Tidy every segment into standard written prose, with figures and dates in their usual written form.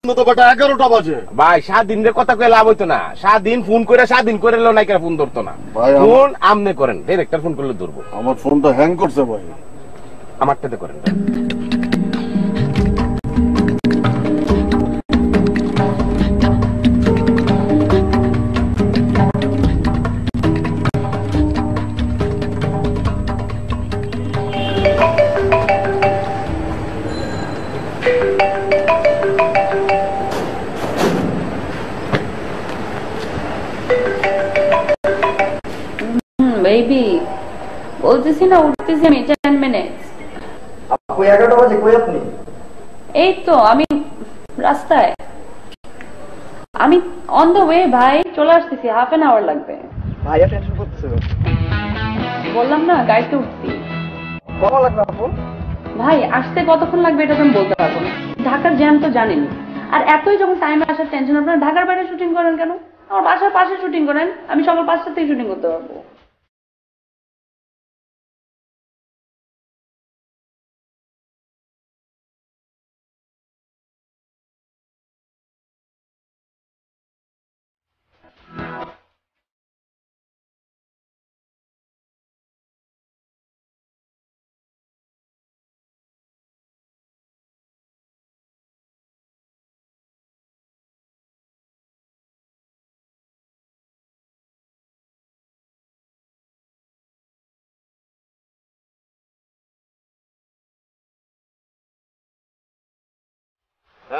তো বেটা 11টা বাজে ভাই। 7 দিন কথা কয়ে লাভ হইতো না। 7 দিন ফোন করে 7 দিন করে এলো নাইকার ফোন ধরতো না। ফোন আমনে করেন, ডিরেক্টর ফোন করলে ধরবো। আমার ফোনটা হ্যাং করছে ভাই। আমারটাতে করেন। বেবি বলতেছি না, উঠতেছি আমি 10 মিনিটস। আপু 11টা বাজে, কই আপনি? এই তো আমি রাস্তায়, আমি অন দ্য ওয়ে ভাই, চলে আসতেছি, হাফ এন আওয়ার লাগবে। ভাইয়া টেনশন করতেছে। বললাম না গাড়িতে উঠছি। কখন লাগবে আপু? ভাই আসতে কতক্ষণ লাগবে এটা তো আমি বলতে পারবো না, ঢাকার জ্যাম তো জানেনি। আর এতই যখন টাইমে আসার টেনশন, আপনারা ঢাকার বাইরে শুটিং করেন কেন? আমার বাসার পাশে শুটিং করেন, আমি সকাল 5টা থেকে শুটিং করতে পারবো।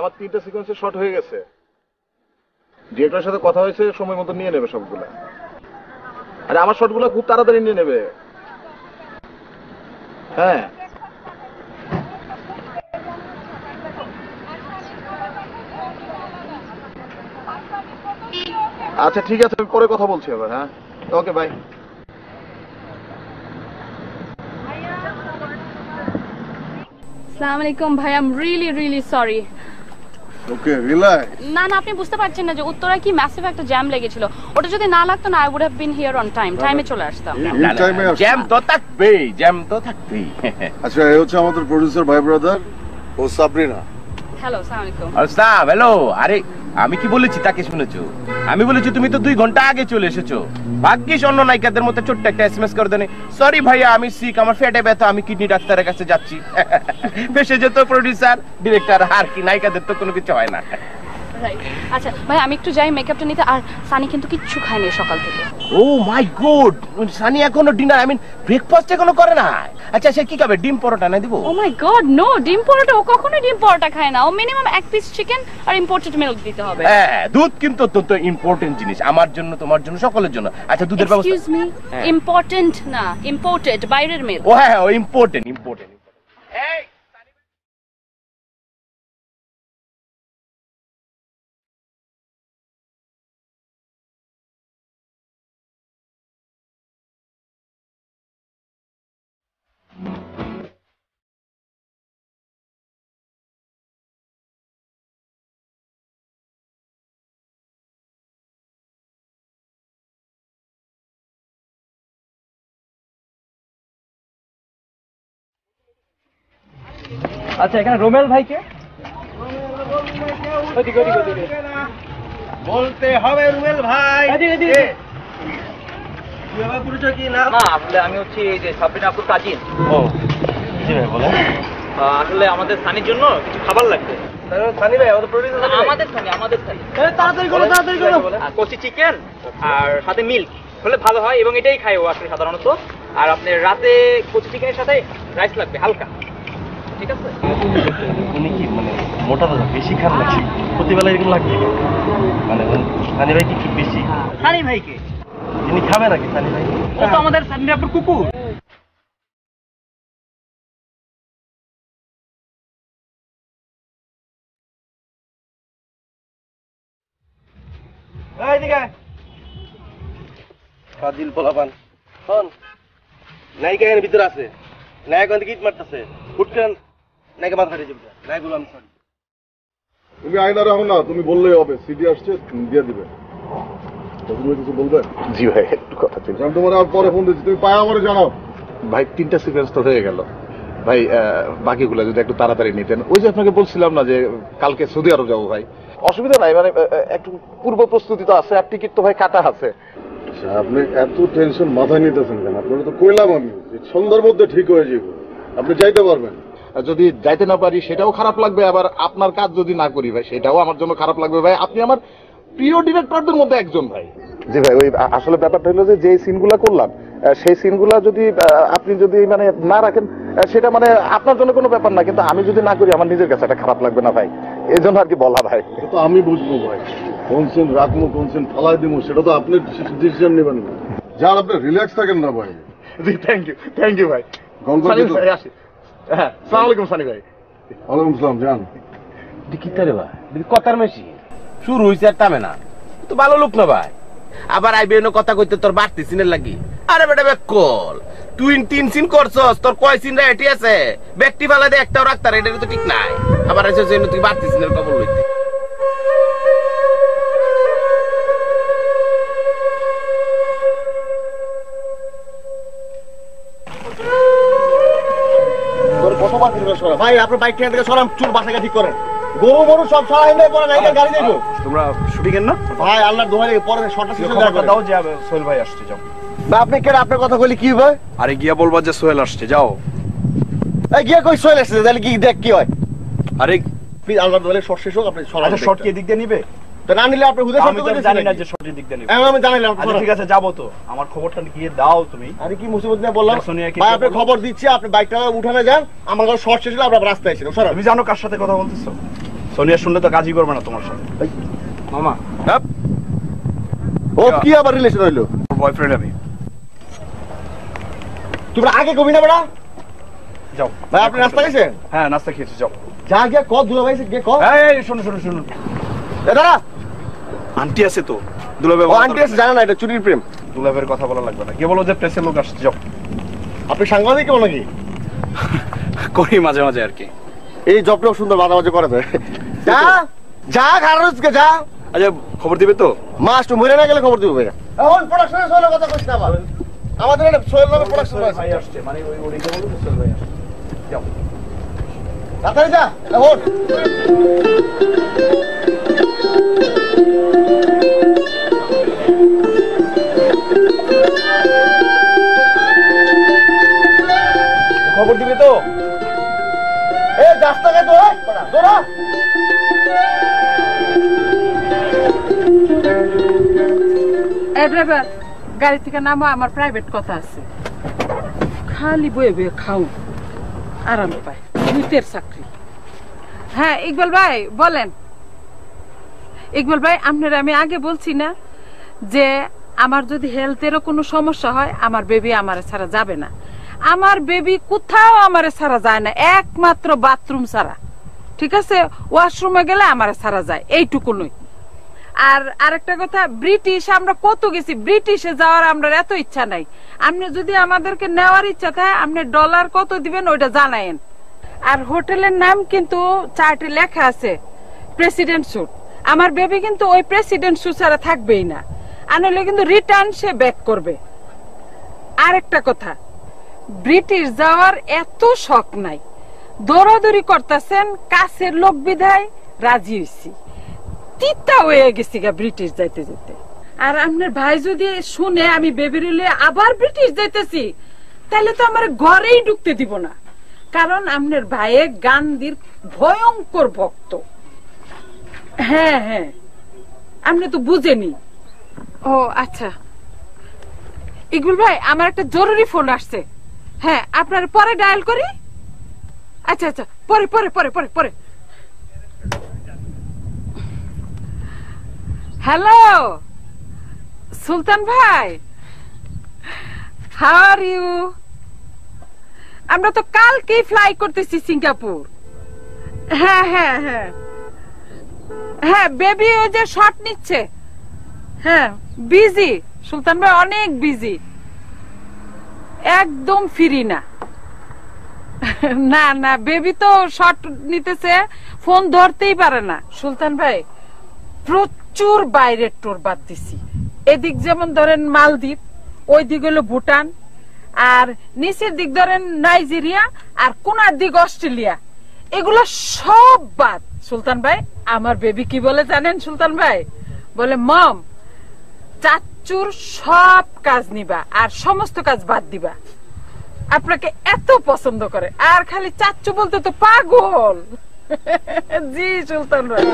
আমার 3টা সিকোয়েন্সে শর্ট হয়ে গেছে। ডিরেক্টরের সাথে কথা হয়েছে, সময় মতো নিয়ে নেবে সবগুলা। আরে আমার শর্টগুলো খুব তাড়াতাড়ি নিয়ে নেবে। হ্যাঁ আচ্ছা ঠিক আছে, আমি পরে কথা বলছি আবার। হ্যাঁ ওকে বাই। আসসালামু আলাইকুম ভাই, I am really sorry. Okay relax. না আপনি বুঝতে পারছেন না যে উত্তরায় কি ম্যাসিভ একটা জ্যাম লেগেছিল। ওটা যদি না লাগতো না, I would have been here on টাইমে চলে আসতাম। জ্যাম তো থাকবেই, জ্যাম তো থাকবেই। আচ্ছা এই হচ্ছে আমাদের প্রোডিউসার ভাই ব্রাদার, ও সাবরিনা। হ্যালো, আসসালামু আলাইকুম। আসসালাম, হ্যালো। আরে আমি কি বলেছি তাকে শুনেছো? আমি বলেছি তুমি তো 2 ঘন্টা আগে চলে এসেছো। ভাগ্যিস অন্য নায়িকাদের মতো ছোট্ট একটা এসএমএস করে দেনে, সরি ভাইয়া আমি সিক, আমার পেটে ব্যথা, আমি কিডনি ডাক্তারের কাছে যাচ্ছি। ফেসে যেত প্রোডিউসার ডিরেক্টর, আর কি নায়িকাদের তো কোনো কিছু হয় না। আচ্ছা ভাই আমি একটু যাই মেকআপটা নিতে। আর সানি কিন্তু কিচ্ছু খায়নি সকাল থেকে। ও মাই গড, সানি এখনো ডিনার, আই মিন ব্রেকফাস্ট এখনো করে না। আচ্ছা সে কি খাবে? ডিম পরোটা না দিব? ও মাই গড নো, ডিম পরোটা, ও কখনোই ডিম পরোটা খায় না। ও মিনিমাম 1 পিস চিকেন আর ইম্পোর্টেড মিল্ক দিতে হবে। হ্যাঁ দুধ কিন্তু অত্যন্ত ইম্পর্টেন্ট জিনিস, আমার জন্য, তোমার জন্য, সকলের জন্য। আচ্ছা দুধের ব্যবস্থা। এক্সকিউজ মি, ইম্পর্টেন্ট না ইম্পোর্টেড, বাইরের মিল্ক। ও হ্যাঁ ইম্পর্টেন্ট। এই আচ্ছা এখানে রোমেল ভাইকে বলতে হবে রুবেল ভাই। পরিচয় কি? না আসলে আমি হচ্ছি এই যে সাবরিনা আপুর কাজিন। ও জি ভাই বলেন। আসলে আমাদের সানির জন্য কিছু খাবার লাগবে। সানি ভাই আমাদের প্রোডিউসার। আমাদের সানি তাড়াতাড়ি করো। কচি চিকেন আর সাথে মিল্ক হলে ভালো হয়, এবং এটাই খাই ও আসলে সাধারণত। আর আপনার রাতে কচি চিকেনের সাথে রাইস লাগবে হালকা, ঠিক আছে? উনি কি মানে মোটা দাদা বেশি খান নাকি? প্রতিবেলা এরকম লাগবে মানে সানি ভাই কি একটু বেশি? সানি ভাইকে তিনি খাবে নাকি সানি ভাই? ও তো আমাদের সানি আপুর কুকুর। ফাজিল পোলাপান শোন, নায়িকা এর ভিতরে আছে, নায়ক অনেক ইট মারতেছে, হুট করে নায়িকা মাথা ফাটিয়ে যাবে। নায়ক বললাম সরি। তুমি আয়না রাখো না, তুমি বললেই হবে। সিডি আসছে দিয়ে দিবে। তুমি কিছু বলবে? জি ভাই একটু কথা ছিল। আমি তোমার আর পরে ফোন দিচ্ছি, তুমি পায়ে আমারে জানাও। ভাই 3টা সিকোয়েন্স তো হয়ে গেল, ভাই বাকিগুলো যদি একটু তাড়াতাড়ি নিতেন। ওই যে আপনাকে বলছিলাম না যে কালকে সৌদি আরব যাবো ভাই। অসুবিধা নাই, মানে একটু পূর্ব প্রস্তুতি তো আছে, আর টিকিট তো ভাই কাটা আছে। আপনি এত টেনশন মাথায় নিতেছেন কেন? আপনারা তো কইলাম আমি সন্ধ্যার মধ্যে ঠিক হয়ে যাব, আপনি যাইতে পারবেন। যদি যাইতে না পারি সেটাও খারাপ লাগবে, আবার আপনার কাজ যদি না করি ভাই সেটাও আমার জন্য খারাপ লাগবে ভাই। আপনি আমার প্রিয় ডিরেক্টরদের মধ্যে একজন ভাই। জি ভাই, ওই আসলে ব্যাপারটা হলো যে সিনগুলো করলাম সেই সিনগুলো যদি আপনি যদি মানে না রাখেন সেটা মানে আপনার জন্য কোনো ব্যাপার না, কিন্তু আমি যদি না করি আমার নিজের কাছে এটা খারাপ লাগবে না ভাই, এই জন্য আর কি বলা ভাই। তো আমি বুঝবো ভাই, কোন সিন রাখবো কোন সিন ফালাই দিব সেটা তো আপনি ডিসিশন নেবেন না। যার আপনি রিল্যাক্স থাকেন না ভাই। জি থ্যাংক ইউ ভাই। সানি ভাই আসি। হ্যাঁ, আসসালামু আলাইকুম সানি ভাই। ওয়ালাইকুম আসসালাম। জান কিতারে ভাই কথার মেশি শুরু হইছে আর থামে না, তো ভালো লোক না ভাই। আবার আইবে এনে কথা কইতে তোর বাড়তি সিনের লাগি। আরে বেটা বেকল, তুই 3 সিন করছস, তোর কয় সিন রেডি আছে? ব্যক্তি ফালা দে একটাও রাখতার, এটা তো ঠিক নাই। আবার এসে জেনে তুই বাড়তি সিনের খবর লইতে। তোর কতবার দিন সরা ভাই, আপনার বাইক থেকে সরাম, চুল বাসাকে ঠিক করেন। গরু মরু সব সরাই নেই, পরে নাইকা গাড়ি যাইবো। তোমরা শুটিং এর না ভাই আল্লাহর দোহাই লাগে, পরে শর্টটা শেষ হয়ে যাবে। দাও যে সোহেল ভাই আসছে, যাও। না আপনি কেন আপনার কথা কইলি কি ভাই? আরে গিয়া বলবা যে সোহেল আসছে, যাও। এই গিয়া কই সোহেল আসছে, তাহলে কি দেখ কি হয়? আরে প্লিজ আল্লাহর দোহাই শর্ট শেষ হোক, আপনি সরান। আচ্ছা শর্ট কি দিক দিয়ে নিবে? তো না নিলে আপনি হুদা আমি শর্ট তো করে জানি না যে শর্টের দিক দিয়ে নিবে। আমি জানাইলাম। আচ্ছা ঠিক আছে, যাবো তো। আমার খবরটা গিয়ে দাও তুমি। আরে কি মুসিবত নিয়ে বললাম সোনিয়া কি ভাই, আপনি খবর দিচ্ছি, আপনি বাইকটা উঠানে যান, আমার কাছে শর্ট শেষ হলে আপনার রাস্তায় ছিল। সরান। তুমি জানো কার সাথে কথা বলতেছো? সোনিয়া শুনলে তো কাজই করবে না তোমার সাথে। মামা হ্যাঁ, ও কি আবার রিলেশন হইলো? বয়ফ্রেন্ড আমি। তোমরা আগে কবি না বড়া। যাও ভাই আপনি রাস্তা গেছেন? হ্যাঁ নাস্তা খেয়েছি, যাও। যা গিয়া ক দুলা ভাই গিয়ে ক। এই শোনো শোনো শোনো, এ দাঁড়া, আন্টি আছে তো দুলাভাই। ও আন্টি আছে জানা না, এটা চুরির প্রেম। দুলাভাইয়ের কথা বলা লাগবে না, কে বলো যে প্রেসের লোক আসছে, যাও। আপনি সাংবাদিক কেমন নাকি? করি মাঝে মাঝে আর কি। এই জবটাও সুন্দর মাঝে মাঝে করে দেয়। যা যা খারাপকে যা। আচ্ছা খবর দিবে তো? মাস তো মরে না গেলে খবর দিব ভাইয়া। এখন প্রোডাকশনের সোহেলের কথা কইছ না আবার। আমাদের একটা সোহেল নামে প্রোডাকশন আছে। ভাই আসছে, মানে ওই ওদিকে বলো তো সোহেল ভাই আসছে, যাও। তাড়াতাড়ি যা এখন। খবর দিবে তো? এ রাস্তাকে তো দৌড়া। এই ড্রাইভার, গাড়ি থেকে নামো, আমার প্রাইভেট কথা আছে। খালি বয়ে বয়ে খাও, আরাম পায়, ভূতের চাকরি। হ্যাঁ ইকবাল ভাই বলেন। ইকবাল ভাই আপনার আমি আগে বলছি না যে আমার যদি হেলথেরও কোনো সমস্যা হয়, আমার বেবি আমারে ছাড়া যাবে না। আমার বেবি কোথাও আমারে ছাড়া যায় না, একমাত্র বাথরুম ছাড়া। ঠিক আছে, ওয়াশরুমে গেলে আমারে ছাড়া যায়, এইটুকু নই। আর আরেকটা কথা, ব্রিটিশ আমরা কত গেছি, ব্রিটিশে যাওয়ার আমরা এত ইচ্ছা নাই। আপনি যদি আমাদেরকে নেওয়ার ইচ্ছা থাকে, আপনি ডলার কত দিবেন ওইটা জানায়েন। আর হোটেলের নাম কিন্তু চার্টে লেখা আছে প্রেসিডেন্ট স্যুট। আমার বেবি কিন্তু ওই প্রেসিডেন্ট স্যুট ছাড়া থাকবেই না, আনলে কিন্তু রিটার্ন সে ব্যাক করবে। আরেকটা কথা, ব্রিটিশ যাওয়ার এত শখ নাই, দৌড়াদৌড়ি করতেছেন, কাছের লোক বিধায় রাজি হইছি। তিতা হয়ে গেছি গা ব্রিটিশ যাইতে যেতে। আর আপনার ভাই যদি শুনে আমি বেবি রিলে আবার ব্রিটিশ যাইতেছি, তাহলে তো আমার ঘরেই ঢুকতে দিব না। কারণ আপনার ভাইয়ে গান্ধীর ভয়ঙ্কর ভক্ত। হ্যাঁ হ্যাঁ, আপনি তো বুঝেনি। ও আচ্ছা ইকবাল ভাই, আমার একটা জরুরি ফোন আসছে। হ্যাঁ আপনার পরে ডায়াল করি। আচ্ছা আচ্ছা, পরে পরে পরে পরে পরে। হ্যালো সুলতান ভাই, হাউ আর ইউ? আমরা তো কালকেই ফ্লাই করতেছি সিঙ্গাপুর। হ্যাঁ হ্যাঁ হ্যাঁ হ্যাঁ, বেবি ওই যে শট নিচ্ছে। হ্যাঁ বিজি সুলতান ভাই, অনেক বিজি, একদম ফ্রি না। না না, বেবি তো শট নিতেছে, ফোন ধরতেই পারে না। সুলতান ভাই প্রচুর বাইরের টোর বাদ দিছি। এদিক যেমন ধরেন মালদ্বীপ, ওই দিক হলো ভুটান, আর নিচের দিক ধরেন নাইজেরিয়া, আর কোনার দিক অস্ট্রেলিয়া। এগুলো সব বাদ। সুলতান ভাই, আমার বেবি কি বলে জানেন সুলতান ভাই? বলে মম, চাচ্চুর সব কাজ নিবা আর সমস্ত কাজ বাদ দিবা। আপনাকে এত পছন্দ করে, আর খালি চাচ্চু বলতে তো পাগল। জি সুলতান ভাই।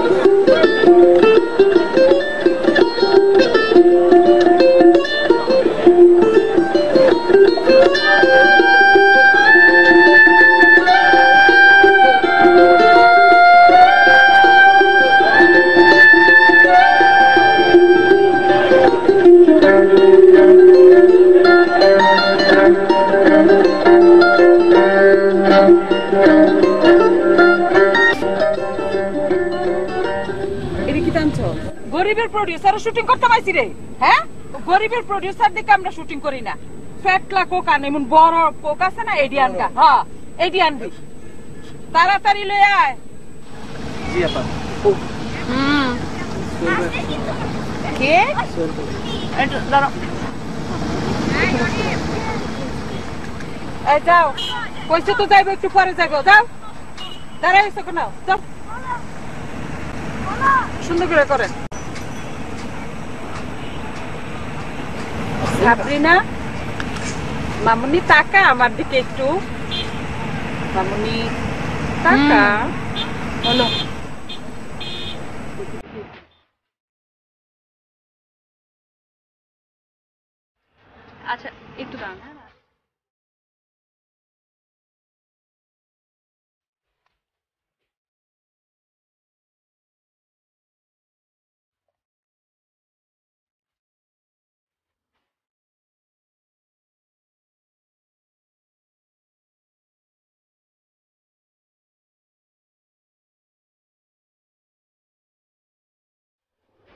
গরিবের প্রোডিউসার শুটিং করতে পাইছি রে। হ্যাঁ, গরিবের প্রোডিউসার দেখে আমরা শুটিং করি না। ফ্যাটলা কোক আন, এমন বড় কোক আছে না, এডি আনগা। হ্যাঁ, এডি আনবি, তাড়াতাড়ি লয়ে আয়। জি আপা। কে দাঁড়াও, এই যাও, কইছে তো যাইবো, একটু পরে যাইবো। যাও, দাঁড়াইছো কেন? যাও, সুন্দর করে করেন। সাবরিনা, মামুনি তাকা আমার দিকে একটু। মামুনি তাকা। বলো। আচ্ছা একটু দাঁড়ান। হ্যাঁ,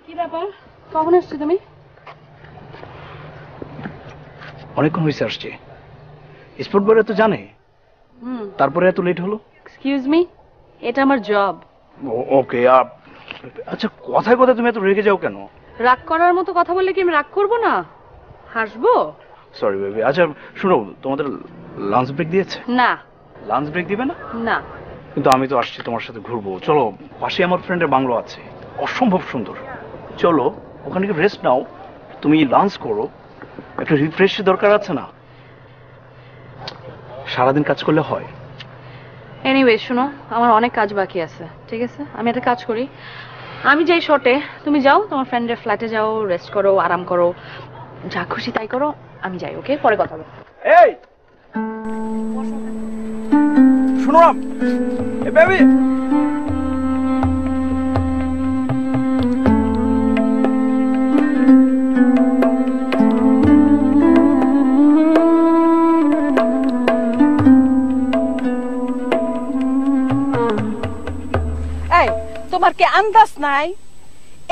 কি ব্যাপার, কখন আসছো তুমি? অনেকক্ষণ হয়েছে আসছে। স্পোর্ট বয় তো জানে, তারপরে এত লেট হলো। এক্সকিউজ মি, এটা আমার জব। ওকে। আচ্ছা, কথায় কথায় তুমি এত রেগে যাও কেন? রাগ করার মতো কথা বললে কি আমি রাগ করবো না, হাসবো? Sorry baby. আচ্ছা শোনো, তোমাদের লাঞ্চ ব্রেক দিয়েছে? না। লাঞ্চ ব্রেক দিবে না? না। কিন্তু আমি তো আসছি তোমার সাথে ঘুরবো। চলো, পাশে আমার ফ্রেন্ডের বাংলো আছে, অসম্ভব সুন্দর। চলো ওখানে গিয়ে রেস্ট নাও, তুমি লাঞ্চ করো, একটু রিফ্রেশ দরকার আছে না? সারাদিন কাজ করলে হয়? এনিওয়ে শোনো, আমার অনেক কাজ বাকি আছে, ঠিক আছে? আমি একটা কাজ করি, আমি যাই শর্টে, তুমি যাও তোমার ফ্রেন্ডের ফ্ল্যাটে যাও, রেস্ট করো, আরাম করো, যা খুশি তাই করো, আমি যাই। ওকে, পরে কথা হবে। এই শোনো না, এই বেবি, তোমার কি আন্দাজ নাই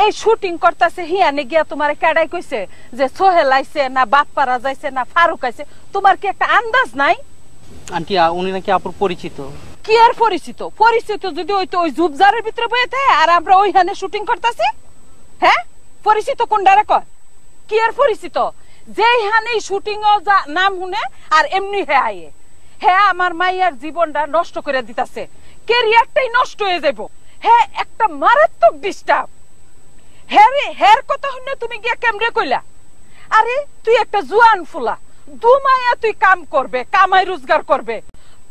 এই শুটিং করতেছে হিয়ানে গিয়া তোমার কেডাই কইছে যে সোহেল আইছে না বাপ্পারা যাইছে না ফারুক আইছে? তোমার কি একটা আন্দাজ নাই? আন্টি উনি নাকি আপুর পরিচিত। কি আর পরিচিত? পরিচিত যদি হইতো ওই জুবজারের ভিতরে বইয়ে থাকে আর আমরা ওইখানে শুটিং করতেছি। হ্যাঁ, পরিচিত কোনটারে কয়? কি আর পরিচিত? যেইখানে শুটিং নাম শুনে আর এমনি হে আয়ে, হ্যাঁ আমার মাইয়ার জীবনটা নষ্ট করে দিতেছে, ক্যারিয়ারটাই নষ্ট হয়ে যাবো। হ্যাঁ, একটা মারাত্মক ডিস্টার্ব। হ্যাঁ রে, হ্যার কথা শুনে তুমি গিয়া কেমনে কইলা? আরে তুই একটা জুয়ান ফুলা, দুমাইয়া তুই কাম করবে, কামাই রোজগার করবে,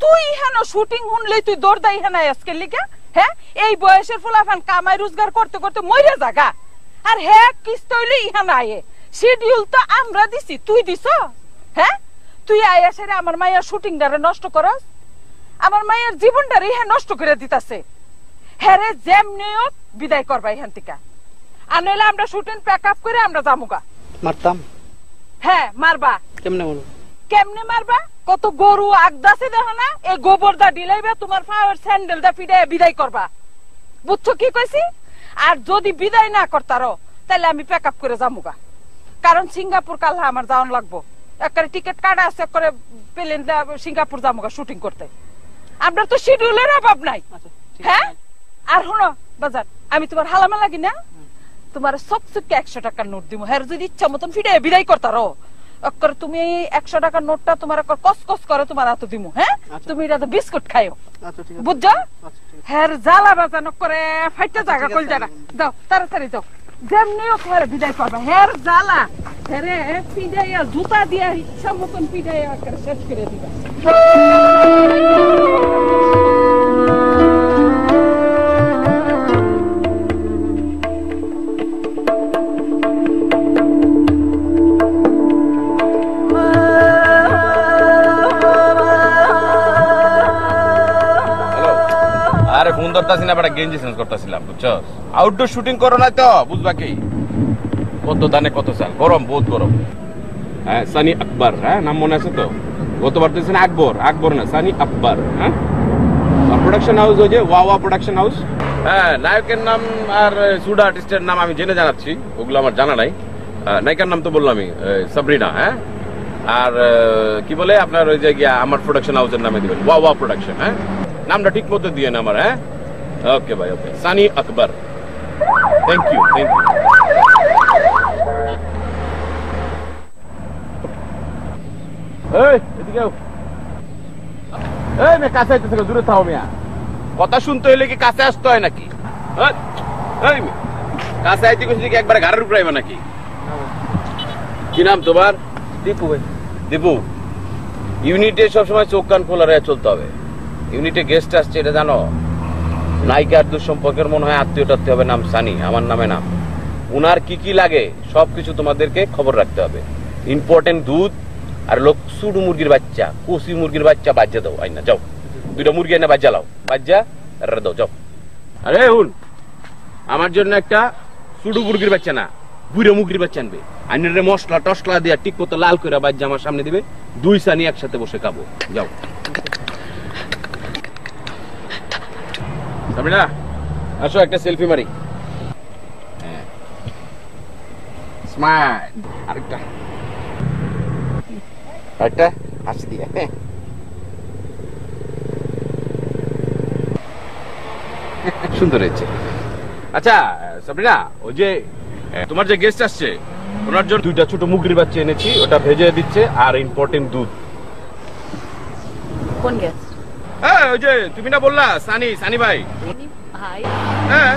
তুই ইহানো শুটিং শুনলেই তুই দৌড়দা ইহানা আজকে লিগা? হ্যাঁ, এই বয়সের ফুলাফান কামাই রোজগার করতে করতে মরে জাগা। আর হ্যাঁ কিস্ত হইলে ইহানা আয়ে, শিডিউল তো আমরা দিছি, তুই দিছ? হ্যাঁ, তুই আয়া সেরে আমার মাইয়ার শুটিং ডারে নষ্ট করস, আমার মাইয়ার জীবনটারে ইহা নষ্ট করে দিতাছে। হ্যাঁ রে, যেমনিও বিদায় করবা এখান থেকে, আর নইলে আমরা শুটিং প্যাক আপ করে আমরা যামুগা। মারতাম? হ্যাঁ মারবা। কেমনে মারো? কেমনে মারবা? কত গরু আগদাছে দেখো না, এই গোবর দা ডিলাইবা, তোমার পাওয়ার স্যান্ডেল দা পিডে বিদায় করবা। বুঝছো কি কইছি? আর যদি বিদায় না করতারো তাহলে আমি প্যাক আপ করে যামুগা, কারণ সিঙ্গাপুর কাল আমার যাওয়ান লাগবো। একবারে টিকিট কাটা আছে, করে প্লেন দা সিঙ্গাপুর যামুগা শুটিং করতে। আমরা তো শিডিউলের অভাব নাই। হ্যাঁ, আর শোনো বাজার, আমি তোমার হালামা লাগি না, তোমার সবচেয়ে 100 টাকার নোট দিব। হ্যাঁ, যদি ইচ্ছা মতন ফিরে বিদায় করতারো অক্কর তুমি 100 টাকার নোটটা তোমার অক্কর কস করে তোমার হাতে দিমু। হ্যাঁ, তুমি এটা তো বিস্কুট খাইও, বুঝছো? হ্যাঁ, জ্বালা বাজানো করে ফাইটা জায়গা কল জায়গা দাও, তাড়াতাড়ি যাও, যেমনিও তোমার বিদায় করবে। হ্যাঁ জ্বালা, হ্যাঁ পিড়াইয়া জুতা দিয়া ইচ্ছা মতন পিড়াইয়া শেষ করে দিবা। আরে ফোন ধরতাছি না, বেটা গেঞ্জি চেঞ্জ করতেছিলাম, বুঝছো? আউটডোর শুটিং করো না তো, বুঝবা কি? কত দানে কত চাল, গরম, বহুত গরম। হ্যাঁ, সানি আকবর, হ্যাঁ নাম মনে আছে তো? গতবার তো আকবর, আকবর না সানি আকবর। হ্যাঁ, প্রোডাকশন হাউস ওই যে ওয়া প্রোডাকশন হাউস। হ্যাঁ, নায়কের নাম আর সুডা আর্টিস্টের নাম আমি জেনে জানাচ্ছি, ওগুলো আমার জানা নাই। নায়িকার নাম তো বললামই, সাবরিনা। হ্যাঁ, আর কি বলে আপনার ওই যে গিয়া আমার প্রোডাকশন হাউসের নামে দিবেন, ওয়া প্রোডাকশন। হ্যাঁ, নামটা ঠিক মতো দিয়ে না আমার। হ্যাঁ, ওকে ভাই, okay, Sunny Akbar. Thank you, thank you. কথা শুনতে হইলে কি কাছে আসতে হয় নাকি? কাছে আইতে গেছি কি একবার ঘরের উপরে আইবা নাকি? কি নাম তোমার? দীপু ভাই। দীপু, ইউনিটে সবসময় চোখ কান খোলা রেখে চলতে হবে। ইউনিটে গেস্ট আসছে, এটা জানো? নায়িকার দুঃসম্পর্কের মনে হয় আত্মীয় টাত্মীয় হবে, নাম সানি, আমার নামে নাম। উনার কি কি লাগে সবকিছু তোমাদেরকে খবর রাখতে হবে। ইম্পর্টেন্ট দুধ আর লোক সুডু মুরগির বাচ্চা, কষি মুরগির বাচ্চা বাজ্যা দাও। আইনা যাও, 2টা মুরগি এনে বাজ্যা লাও, বাজ্যা দাও, যাও। আরে হুন, আমার জন্য একটা সুডু মুরগির বাচ্চা না, বুড়ো মুরগির বাচ্চা আনবে। আইনের মশলা টসলা দিয়া ঠিক মতো লাল করে বাজ্যা আমার সামনে দিবে, 2 সানি একসাথে বসে খাবো। যাও সামিনা, আসো একটা সেলফি মারি। স্মাইল, আরেকটা হাসি দিয়ে। সুন্দর হয়েছে। আচ্ছা সামিনা, ওই যে তোমার যে গেস্ট আসছে ওনার জন্য 2টা ছোট মুরগির বাচ্চা এনেছি, ওটা ভেজে দিচ্ছে, আর ইম্পর্টেন্ট দুধ। কোন গেস্ট? হ্যাঁ, ওই যে তুমি না বললা সানি, সানি ভাই। ভাই? হ্যাঁ,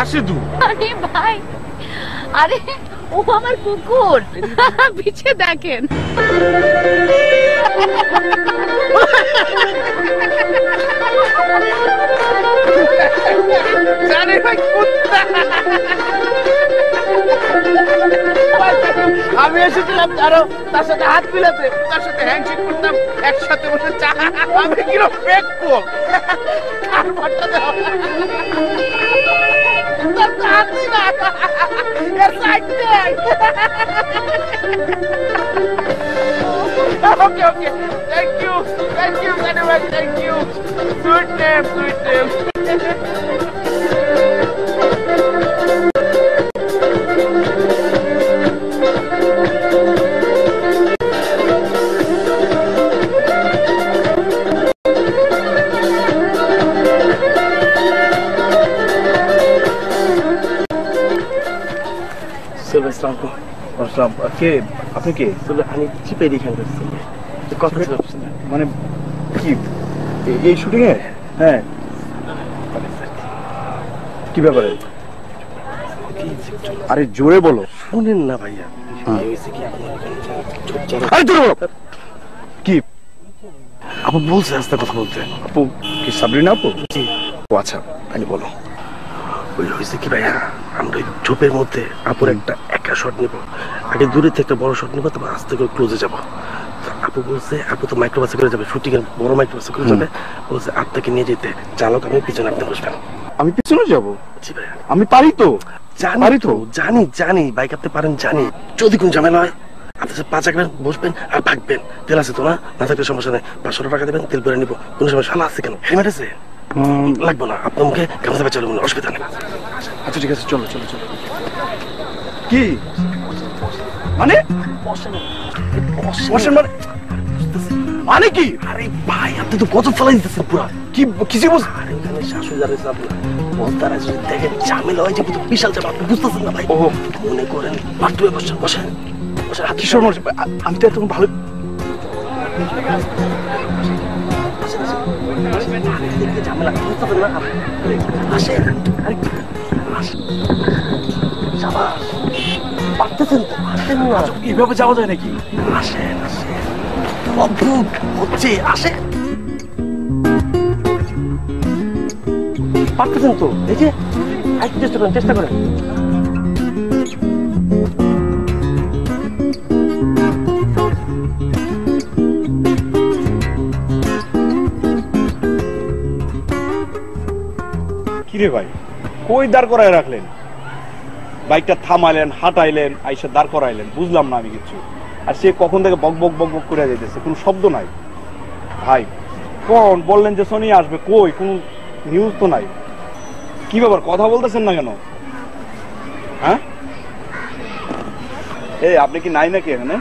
আসে দু। আরে ভাই, আরে ও আমার কুকুর, পিছে দেখেন। জানি ভাই কুত্তা। আমি এসেছিলাম আরো তার সাথে হাত মিলাতে, তার সাথে হ্যান্ডশেক করতাম, একসাথে বসে চা। আমি কিরকম ফেক কোল আর ভাতটা দাও। Okay, okay. Thank you, anyway, thank you. Sweet name, sweet name. কে আপনি? কে? আমি চিপে এখান কথা মানে কি এই শুটিং এ? হ্যাঁ, কি ব্যাপারে? আরে জোরে বলো। শুনেন না ভাইয়া, কি আপু বলছে আস্তে কথা বলতে। আপু কি সাবরিনা আপু? ও আচ্ছা, তাই বলো। ওই হয়েছে কি ভাইয়া, আমরা ওই ঝোপের মধ্যে আপুর একটা একা শট নেবো, আগে দূরে থেকে একটা বড় শট নেবো, তারপর আস্তে করে ক্লোজে যাবো। আপু বলছে আপু তো মাইক্রোবাসে করে যাবে, শুটিং এর বড় মাইক্রোবাসে করে যাবে, বলছে আপনাকে নিয়ে যেতে, চালক আমি পিছনে, আপনি বসবেন। আমি পিছনে যাবো? জি ভাইয়া। আমি পারি তো, জানি তো, জানি বাইক আপনি পারেন, জানি। যদি কোন ঝামেলা হয় আপনি 5 রাখবেন, বসবেন আর ভাগবেন। তেল আছে তো? না থাকলে সমস্যা নেই, 500 টাকা দেবেন, তেল করে নিবো। কোন সময় শালা আছে কেন? হেলমেট আছে? লাগবো না, আপনার মুখে গামছা বেচালো, অসুবিধা নেই। আচ্ছা ঠিক আছে, চলো চলো চলো। কি মানে? মানে কি? আরে ভাই, আপনি তো গজব ফেলাই দিতেছেন পুরা। কি কিছু বুঝ আর এখানে শাশুড়ি যারা আছে আপনার বলতারা যদি দেখেন ঝামেলা হয় যে বিশাল ঝামেলা আপনি বুঝতেছেন না ভাই। ও মনে করেন পার্টুয়ে বসেন বসেন বসেন কিশোর মানুষ, আমি তো এতক্ষণ ভালো ঝামেলা বুঝতেছেন না আসেন সাবাস পারতেছেন তো আসেন না এইভাবে যাওয়া যায় নাকি? আসেন আসেন অদ্ভুত হচ্ছে আসেন পারতেছেন তো এই যে চেষ্টা করেন চেষ্টা করেন। কিরে ভাই কই দাঁড় করায় রাখলেন? বাইকটা থামাইলেন, হাঁটাইলেন, আইসা দাঁড় করাইলেন, বুঝলাম না আমি কিছু। আর সে কখন থেকে বক বক বক বক করে যাইতেছে, কোনো শব্দ নাই। ভাই কোন বললেন যে সোনি আসবে, কই কোনো নিউজ তো নাই। কি ব্যাপার কথা বলতেছেন না কেন? হ্যাঁ এই আপনি কি নাই নাকি এখানে?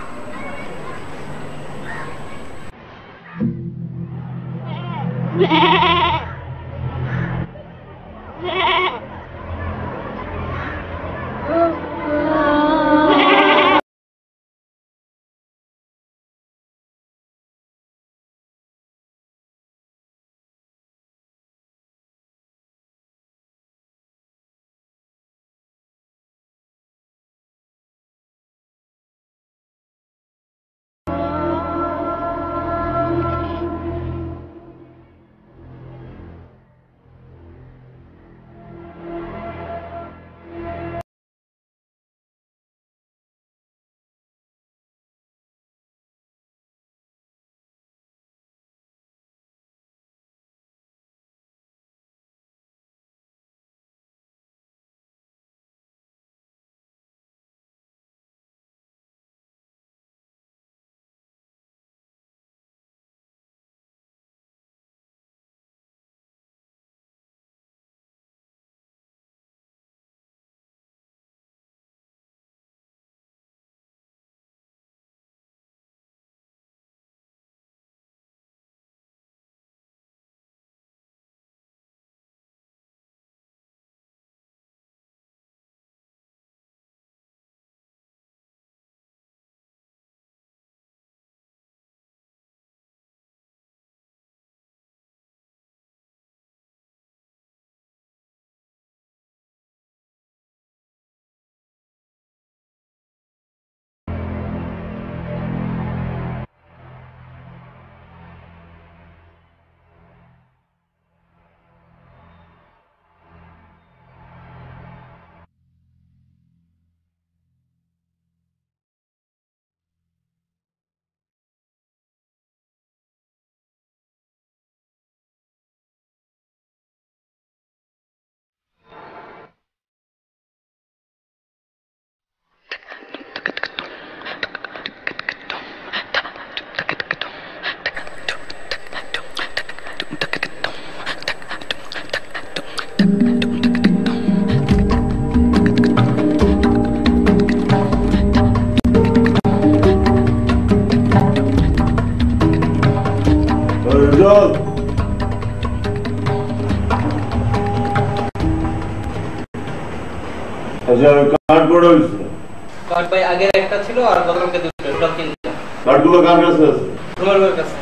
কার্ড ভাই আগের একটা ছিল আর গতকালকে দুটো, টোটাল তিনটা। কার্ডগুলো কার কাছে আছে? রুমাল ভাইয়ের কাছে।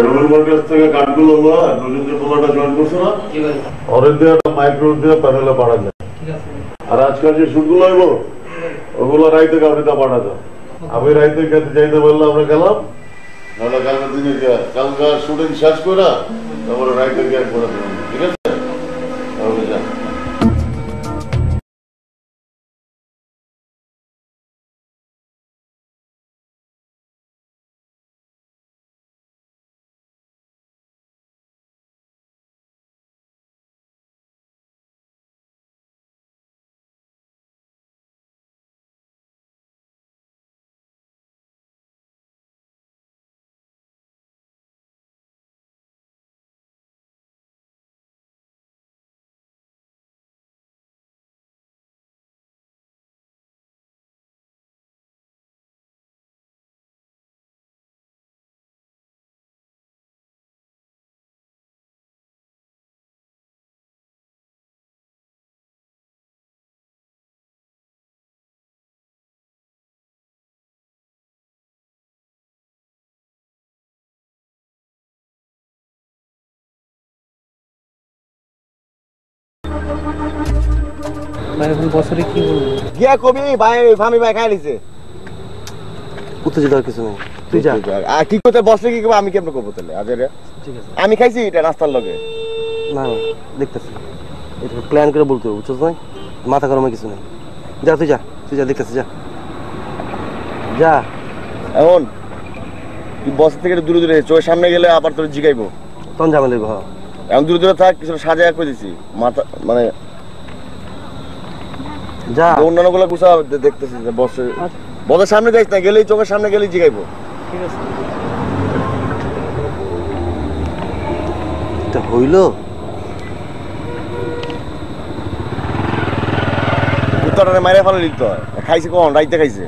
রবিবার কাছ থেকে কার্ডগুলো দুজনের পোলাটা জয়েন করছো না? জি ভাই। ওদের দিয়ে একটা মাইক্রো দিয়ে প্যানেলে পাঠা যায়। ঠিক আছে। আর আজকাল যে শুটগুলো হইব ওগুলো রাইতে কাউরিতে পাঠা যায়। আমি রাইতে খেতে যাইতে বললাম আমরা গেলাম, নাহলে কালকে দিনে কালকে শুটিং শেষ করে তারপরে রাইতে গিয়ে করে দেবেন, ঠিক আছে? তাহলে যা। ভাই এখন বছরে কি বলবো? গিয়া কবি ভাই ফামি ভাই খাই লিছে। উত্তেজিত আর কিছু নেই, তুই যা। আর কি করতে বসলে কি করবো আমি কেমন করবো তাহলে? আজরে ঠিক আছে, আমি খাইছি এটা নাস্তার লগে। না না দেখতেছি, এটা প্ল্যান করে বলতে হবে, বুঝছিস না? মাথা গরমে কিছু নেই। যা তুই যা, তুই যা, দেখতেছি, যা যা। এখন তুই বস থেকে দূরে দূরে চোখের সামনে গেলে আবার তোর জিগাইবো, তখন ঝামেলা হইব। এখন দূরে দূরে থাক, কিছু সাজায় করে দিছি মাথা মানে যা। অন্যান্য গুলা কুসা দেখতেছি বসে বসের সামনে যাইস না, গেলেই চোখের সামনে গেলেই জিগাইবো। ঠিক আছে, এটা হইল। কুত্তাটারে মাইরে ফেলে দিতে হয়। খাইছে কখন? রাইতে খাইছে।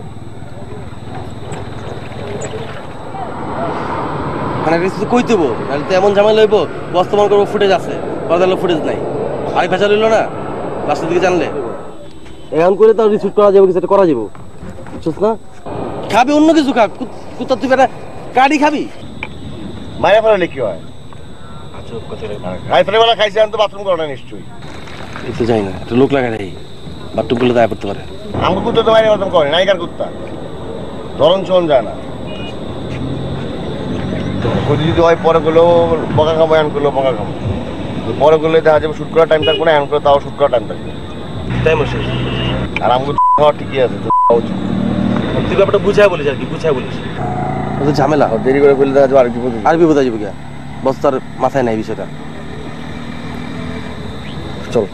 মানে কিছু কই দেবো, নাহলে তো এমন ঝামেলা হইব। বর্তমান করবো ফুটেজ আছে, কথা ফুটেজ নাই, আরেক ভেজা লইল না লাস্টের দিকে জানলে। এখন করে তো রিসুট করা যাবে, কিছু একটা করা যাবো, বুঝছিস না? খাবি অন্য কিছু খা, কুত্তা তুই বেটা কাড়ি খাবি? মাইরে ফেলে কি হয়? খাই ফেলে বেলা খাইছে, আমি তো বাথরুম করো না নিশ্চয়ই। এই তো যাই না, একটা লোক লাগা নেই, বাথরুম করলে দায় পড়তে পারে। আমার কুত্তা তো মাইরে বাথরুম করে, নাইকার কুত্তা ধরন শোন যায় না। যদি হয় পরে করলেও বকা খাবো, এন করলেও বকা খাবো। পরে করলে দেখা যাবে শুট করার টাইম থাকবে না, এন করে তাও শুট করার টাইম থাকবে। তাই মশাই, আর আমাকে খাওয়া ঠিকই আছে, তুই ব্যাপারটা বুঝাই বলিস আর কি, বুঝাই বলিস। ঝামেলা দেরি করে ফেলে দেখা যাবে আর বিপদ, আর বিপদ যাবো গিয়া। বস তার মাথায় নাই বিষয়টা। চল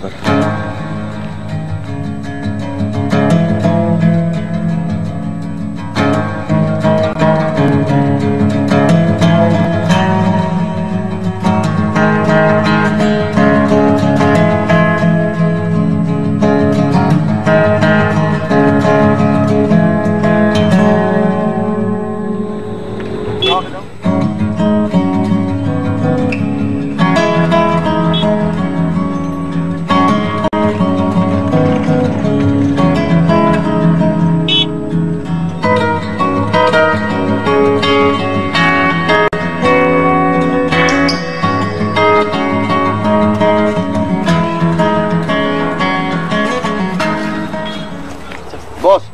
বস।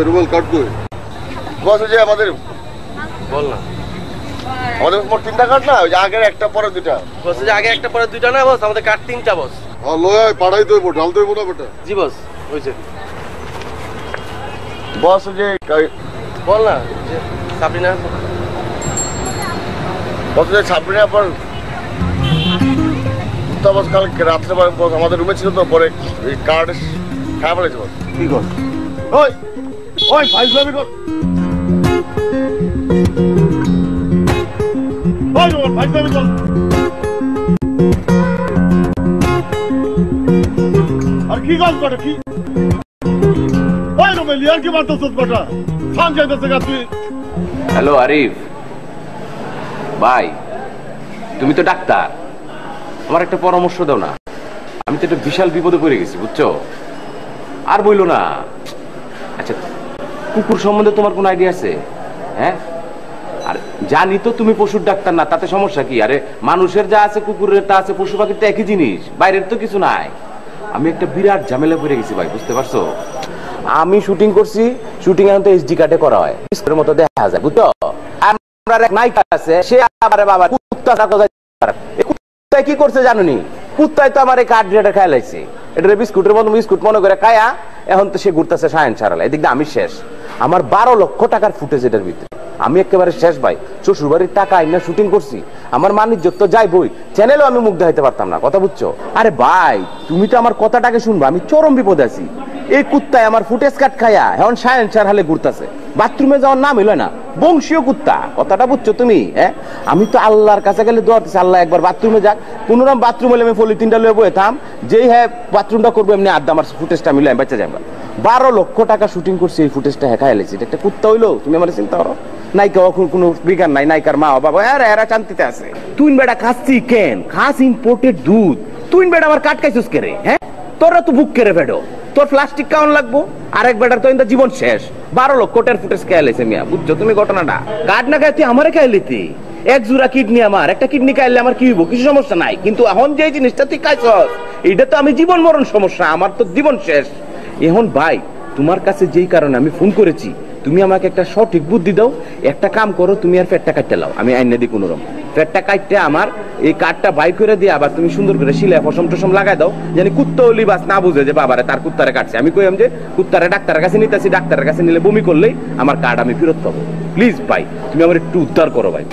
রুবেল কাট কই? বস যে আমাদের বল না, আমাদের মোট 3টা কাট না, ওই যে আগের একটা পরে 2টা। বস যে আগে একটা পরে 2টা না বস, আমাদের কাট 3টা বস। লয় পাড়াই দইব, ঢাল দইব না বেটা। জি বস, হয়েছে। বস যে বল না, যে সাবরিনা বস যে সাবরিনা পর কুত্তা বস কালকে রাত্রে বস আমাদের রুমে ছিল তো, পরে এই কার্ড খারাপ হয়েছে বস। কি কর? ওই ওই ফাইজলামি কর, ওই রুবেল ফাইজলামি কর। আর কি গল্প করে কি? ওই রুবেল ইয়ার কি মারতেছস বেটা? থাম যাইতেছে গা তুই। হ্যালো আরিফ ভাই, তুমি তো ডাক্তার, আমার একটা পরামর্শ দাও না। আমি তো একটা বিশাল বিপদে পড়ে গেছি, বুঝছো? আর বইলো না। আচ্ছা, কুকুর সম্বন্ধে তোমার কোন আইডিয়া আছে? হ্যাঁ, আর জানি তো তুমি পশুর ডাক্তার না, তাতে সমস্যা কি? আরে মানুষের যা আছে কুকুরের তা আছে, পশু পাখির তো একই জিনিস, বাইরের তো কিছু নাই। আমি একটা বিরাট ঝামেলা পড়ে গেছি ভাই, বুঝতে পারছো? আমি শুটিং করছি, শুটিং এখন তো এইচডি কার্ডে করা হয়, স্ক্রিনের মতো দেখা যায়, বুঝছো? আমার এক নায়িকা আছে, সে আবার বাবা কুত্তা কি করছে জানোনি? কুত্তায় তো আমার এই কার্ড রেটে খাই লাইছে, এটা বিস্কুটের মতো বিস্কুট মনে করে খায়া এখন তো সে ঘুরতেছে সায়ন সারালা। এদিক দিয়ে আমি শেষ, আমার 12 লক্ষ টাকার ফুটেজ এটার ভিতরে, আমি একেবারে শেষ ভাই। শ্বশুর বাড়ির টাকা আইনা শুটিং করছি, আমার মানিজ্য তো যাই বই, চ্যানেলও আমি মুখ দেখাইতে পারতাম না, কথা বুঝছো? আরে ভাই তুমি তো আমার কথাটাকে শুনবা, আমি চরম বিপদে আছি। এই কুত্তায় আমার ফুটেজ কাট খায়া এখন সায়ন সার হালে ঘুরতেছে, বাথরুমে যাওয়ার নাম হইল না, বংশীয় কুত্তা, কথাটা বুঝছো তুমি? হ্যাঁ, আমি তো আল্লাহর কাছে গেলে দোয়া দিচ্ছি, আল্লাহ একবার বাথরুমে যাক, কোনোরকম বাথরুম হলে আমি পলিথিনটা লয়ে বয়ে থাম, যেই হ্যাঁ বাথরুমটা করবো এমনি আড্ডা আমার ফুটেজটা মিলে আমি বাচ্চা যাবো। 12 লক্ষ টাকা শুটিং করছি, এই ফুটেজটা হ্যাঁ খাইলেছি, এটা একটা কুত্তা হইলো? তুমি আমার চিন্তা করো। নায়িকা কোনো বিজ্ঞান নাই, নায়িকার মা বাবা এরা শান্তিতে আছে। তুই বেটা খাস চিকেন, খাস ইম্পোর্টেড দুধ, তুই বেটা আবার কাট খাইছিস কেরে? হ্যাঁ, তোরা তো বুক কেড়ে ফেডো, তোর প্লাস্টিক কাউন লাগবো, আরেক বেটার তো জীবন শেষ। 12 লক্ষ টাকার ফুটেজ খেয়ালেছে মিয়া, বুঝছো তুমি ঘটনাটা? কাট না খাই তুই আমারে খাইলি, এক জোড়া কিডনি আমার, একটা কিডনি খাইলে আমার কি হইব? কিছু সমস্যা নাই, কিন্তু এখন যে জিনিসটা তুই খাইছস এটা তো আমি জীবন মরণ সমস্যা, আমার তো জীবন শেষ। এখন ভাই তোমার কাছে যেই কারণে আমি ফোন করেছি, তুমি আমাকে একটা সঠিক বুদ্ধি দাও। একটা কাম করো, তুমি আর পেটটা কাটতে লাও, আমি আইনে দিই কোন রকম পেটটা কাটতে আমার এই কাঠটা বাই করে দিয়ে আবার তুমি সুন্দর করে শিলায় ফসম টসম লাগাই দাও, জানি কুত্তা লিবাস না বুঝে যে বাবারে তার কুত্তারে কাটছে। আমি কইম যে কুত্তারে ডাক্তারের কাছে নিতেছি, ডাক্তারের কাছে নিলে বমি করলেই আমার কার্ড আমি ফেরত পাবো। প্লিজ ভাই তুমি আমার একটু উদ্ধার করো ভাই।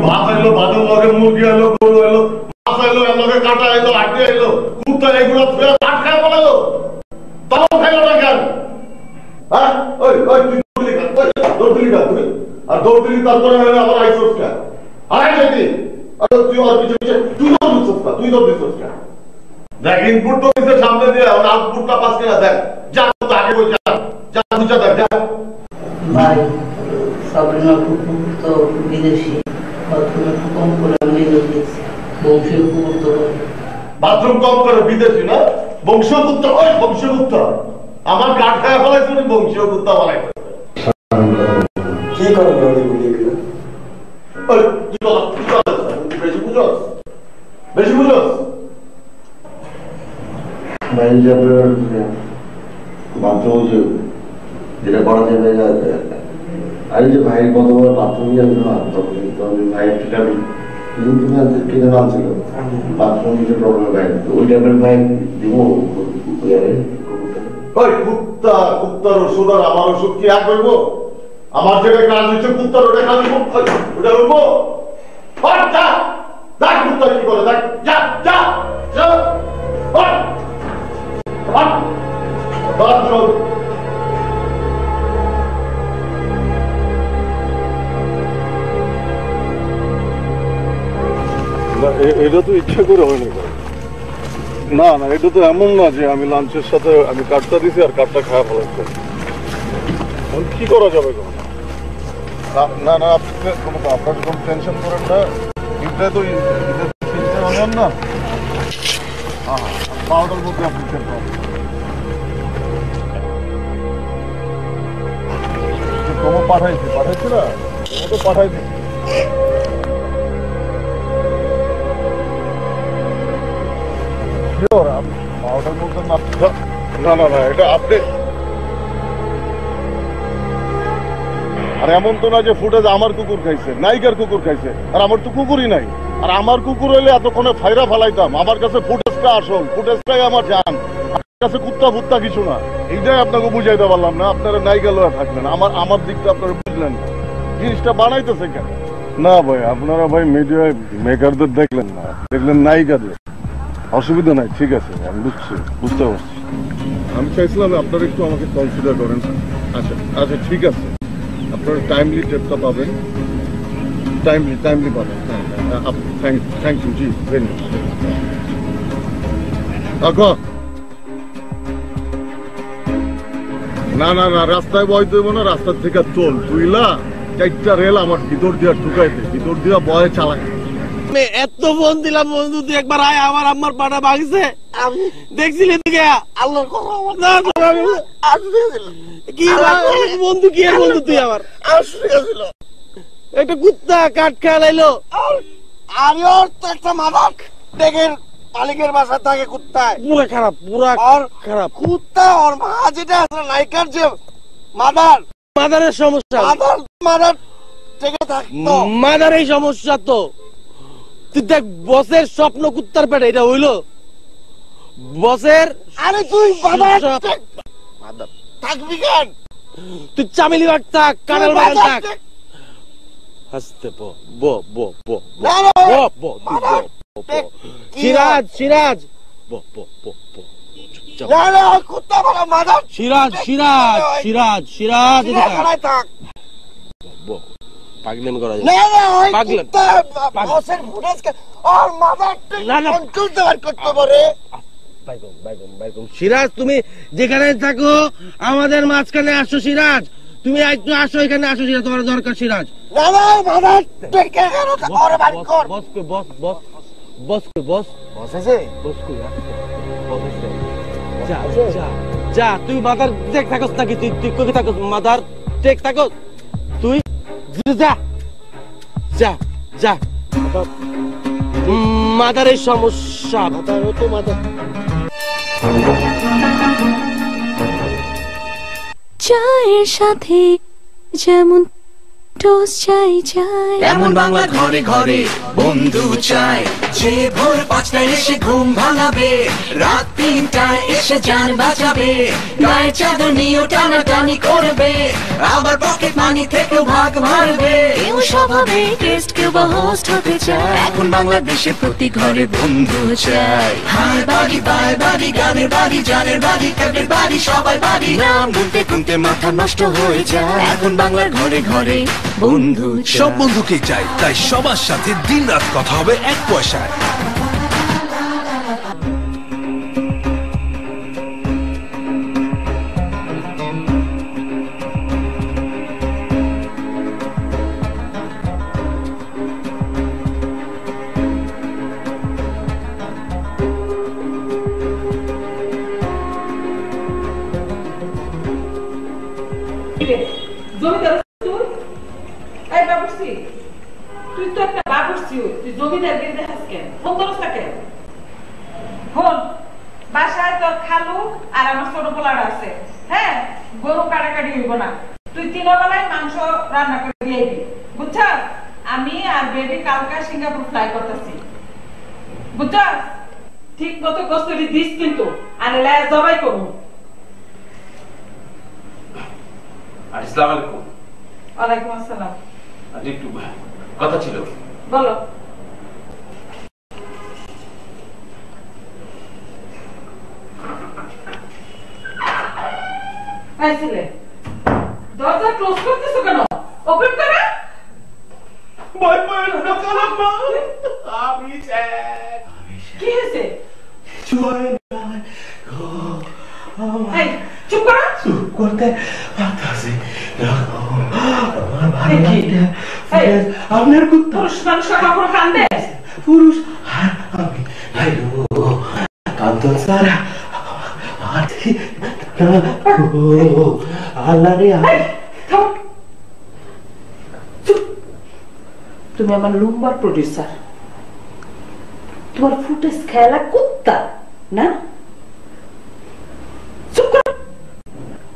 ভাত এলো, ভাতের লগে মুরগি এলো, গরু এলো, মাছ এলো, এর লগে কাটা এলো, আটি এলো, কুত্তা এগুলো ভাত খায় বলালো, তাও খাইলো না কেন? হ্যাঁ ওই ওই তুই দৌড় দিলি না তুই, আর দৌড় দিলি তারপরে আবার আইসোস কেন? আড়াই যাইতি তুই ওর পিছিয়ে পিছিয়ে তুই দৌড় দিচ্ছিস না, তুই দৌড় দিচ্ছিস কেন? দেখ ইনপুট তো দিচ্ছে সামনে দিয়ে, ওর আউটপুটটা পাস কিনা দেখ, যা আগে বই যা, যা বুঝা দেখ যা। ভাই সাবরিনা কুকুর তো বিদেশি, বাথরুম একটু কম করে আমি দিয়েছি, বংশীয় কুকুর তো বাথরুম কম করে বিদেশি না, বংশীয় কুত্তা। ওই বংশীয় কুত্তা আমার কাঠ খায় ফলাইছে, বংশীয় কুত্তা বলাই কি করে বেশি বুঝস, বেশি বুঝস ভাই যে আপনার বাথরুম যেটা করা যাবে, আরে যে ভাইয়ের কতবার বাথরুম ভাই একটা কিনে আনছিল বাথরুম কিছু প্রবলেম ভাই, ওই টাইপের ভাই দিব কুত্তা। কুত্তার ওষুধ আর আমার ওষুধ কি এক করবো? আমার যেটা কাজ হচ্ছে কুত্তার ওটা কাজ ওটা করবো। দেখ কুত্তা কি করে, দেখ যা যা বাথরুম। এটা তো ইচ্ছা করে হয়নি না, না এটা তো এমন না যে আমি লাঞ্চের সাথে আমি কাঠটা দিছি আর কাঠটা খাওয়া ফেলাচ্ছি। কি করা যাবে? না না আপনার কোনো টেনশন করেন না, এটা তো না পাউডার মধ্যে আপনি তোমার পাঠাইছি না, তো পাঠাই দিচ্ছি। না না না এটা আপনি, আর এমন তো না যে ফুটেজ আমার কুকুর খাইছে, নায়িকার কুকুর খাইছে, আর আমার তো কুকুরই নাই। আর আমার কুকুর হইলে এতক্ষণে ফাইরা ফালাইতাম। আমার কাছে ফুটেজটা আসল, ফুটেজটাই আমার জান, আমার কাছে কুত্তা ফুত্তা কিছু না। এইটাই আপনাকে বুঝাইতে পারলাম না, আপনারা নায়িকা লয়া থাকলেন, আমার দিকটা আপনারা বুঝলেন না, জিনিসটা বানাইতেছে কেন? না ভাই আপনারা ভাই মিডিয়ায় মেকারদের দেখলেন না, দেখলেন নায়িকাদের। অসুবিধা নাই, ঠিক আছে, আমি বুঝতে পারছি। আমি চাইছিলাম আপনারা একটু আমাকে কনসিডার করেন। আচ্ছা আচ্ছা ঠিক আছে, আপনারা টাইমলি টেপটা পাবেন, টাইমলি পাবেন। হ্যাঁ thank you G very much. না না না রাস্তায় বয় দেবো না, রাস্তার থেকে চল তুইলা 4টা রেল আমার ভিতর দিয়া ঢুকাই দে, ভিতর দিয়া বয়ে চালায়। এত ফোন দিলাম বন্ধু, তুই একবার আয়, আমার আম্মার পাটা ভাঙছে দেখছিলি তুই? আল্লাহর কি বন্ধু, কি আর বন্ধু তুই আমার একটা কুত্তা কাঠ খেলাইলো, আরে ওর তো একটা মাদার ডেকের মালিকের বাসা থাকে কুত্তায়, পুরো খারাপ, পুরা খারাপ কুত্তা। ওর মা যেটা আছে নায়িকার যে মাদারের সমস্যা, মাদার থেকে থাকতো, মাদার এই সমস্যা। তো তুই দেখ বসের স্বপ্ন কুত্তার পেটে, এটা হইলো বসের। আরে তুই থাকবি কেন? তুই চামেলি বাগ থাক, কানাল বাগান থাক, হাসতে সিরাজ সিরাজ সিরাজ সিরাজ সিরাজ সিরাজ পাগলামি করা যায় সিরাজ। তুমি যেখানে থাকো আমাদের মাঝখানে আসো সিরাজ, তুমি একটু আসো এখানে, আসো সিরাজ, তোমার দরকার সিরাজ। বস কই বস? বস আছে? বস কই? বস আছে। যা যা যা, তুই মাদার টেক থাকস নাকি? তুই কই থাকস? মাদার টেক থাকস তুই? যা যা যা। মাদারের সমস্যা। মাদারও তো মাদার। চায়ের সাথে যেমন টোস্ট চাই চাই, এমন বাংলা ঘরে ঘরে বন্ধু চাই, যে ভোর 5টায় এসে ঘুম ভাঙাবে, রাত 3টায় এসে জান বাঁচাবে, গায়ে চাদর নিয়ে টানাটানি করবে, আবার পকেট মানি থেকেও ভাগ মারবে। কেউ স্বভাবে টেস্ট, কেউ বা হোস্ট হতে চায়, এখন বাংলাদেশে প্রতি ঘরে বন্ধু চাই। হাই বাড়ি বাই বাড়ি, গানের বাড়ি, জানের বাড়ি, ক্যাবের বাড়ি, সবাই বাড়ি, নাম গুনতে গুনতে মাথা নষ্ট হয়ে যায়। এখন বাংলার ঘরে ঘরে বন্ধু চাই। সব বন্ধুকে চাই, তাই সবার সাথে দিন রাত কথা হবে 1 পয়সায়। জমিদার তুই? এই বাবুর্চি, তুই তো একটা বাবুর্চি, তুই জমিদার গিয়ে দেখাস কেন? ফোন করস না কেন? ফোন বাসায় তোর খালু আর আমার ছোট পোলার আছে, হ্যাঁ? গরু কাটাকাটি হইব না, তুই 3 বেলায় মাংস রান্না করে দিয়ে দিবি, বুঝছস? আমি আর বেবি কালকা সিঙ্গাপুর ফ্লাই করতেছি, বুঝছস? ঠিক মতো গোস্তটি দিস কিন্তু, আর এলায় জবাই করবো। আসসালামু আলাইকুম। ওয়ালাইকুম আসসালাম। আরে একটু কথা ছিল। বলো। আইছিলে দরজা ক্লোজ করতেছো কেন? ওপেন করো। ভয় পায় না কালাম্মা, আমি শেখ। কি হয়েছে? জয় এই চুপ করো। চুপ করতে পারতাছি না। আমার ভালোবাসা আপনার কুত্তা পুরুষ মানুষ কখনো কান্দে? পুরুষ আর আমি কান্দন সারা আল্লাহ রে। তুমি আমার লুম্বার প্রডিউসার, তোমার ফুটেজ খেলা কুত্তা না? চুপ করো।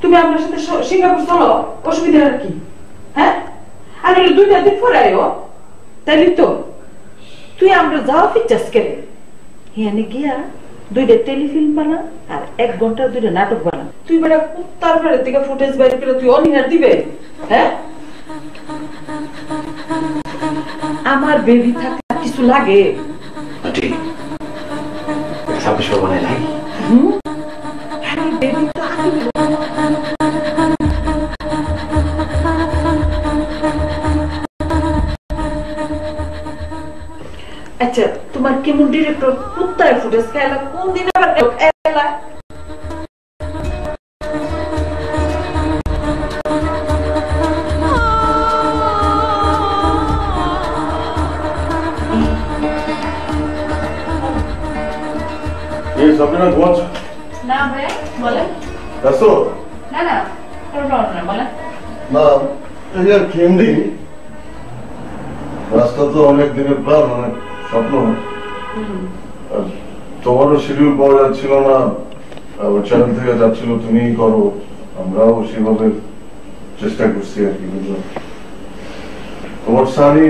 তুমি আমার সাথে সিঙ্গাপুর চলো, অসুবিধা আর কি? হ্যাঁ, আর 2টা দিন পরে আয়ো, তাইলে তো তুই আমরা যাওয়া ফিরছাস কেন? এখানে গিয়া 2টা টেলিফিল্ম বানা আর 1 ঘন্টা 2টা নাটক বানা। তুই বেটা কুত্তার ঘরে থেকে ফুটেজ বাইরে করে তুই অনিহার দিবে? হ্যাঁ, আমার বেবি থাকতে কিছু লাগে? ঠিক 26 বানাই নাই। বেবি তো আচ্ছা, তোমার কেমন ডিরেক্টর কুত্তায় ফুটেজ খেলা কোন দিন আবার এলা? এই সামনে ঘুমাচ্ছ? না ভাই বলেন। ব্যস্ত? না না কোনো প্রবলেম না, বলেন। না, এই আর কেমনি রাস্তা তো অনেক দিনের প্ল্যান, অনেক স্বপ্ন, আর তোমারও শিডিউল পাওয়া যাচ্ছিল না, আবার চ্যানেল থেকে যাচ্ছিল তুমিই করো, আমরাও সেভাবে চেষ্টা করছি আর কি। বুঝলো, তোমার সানি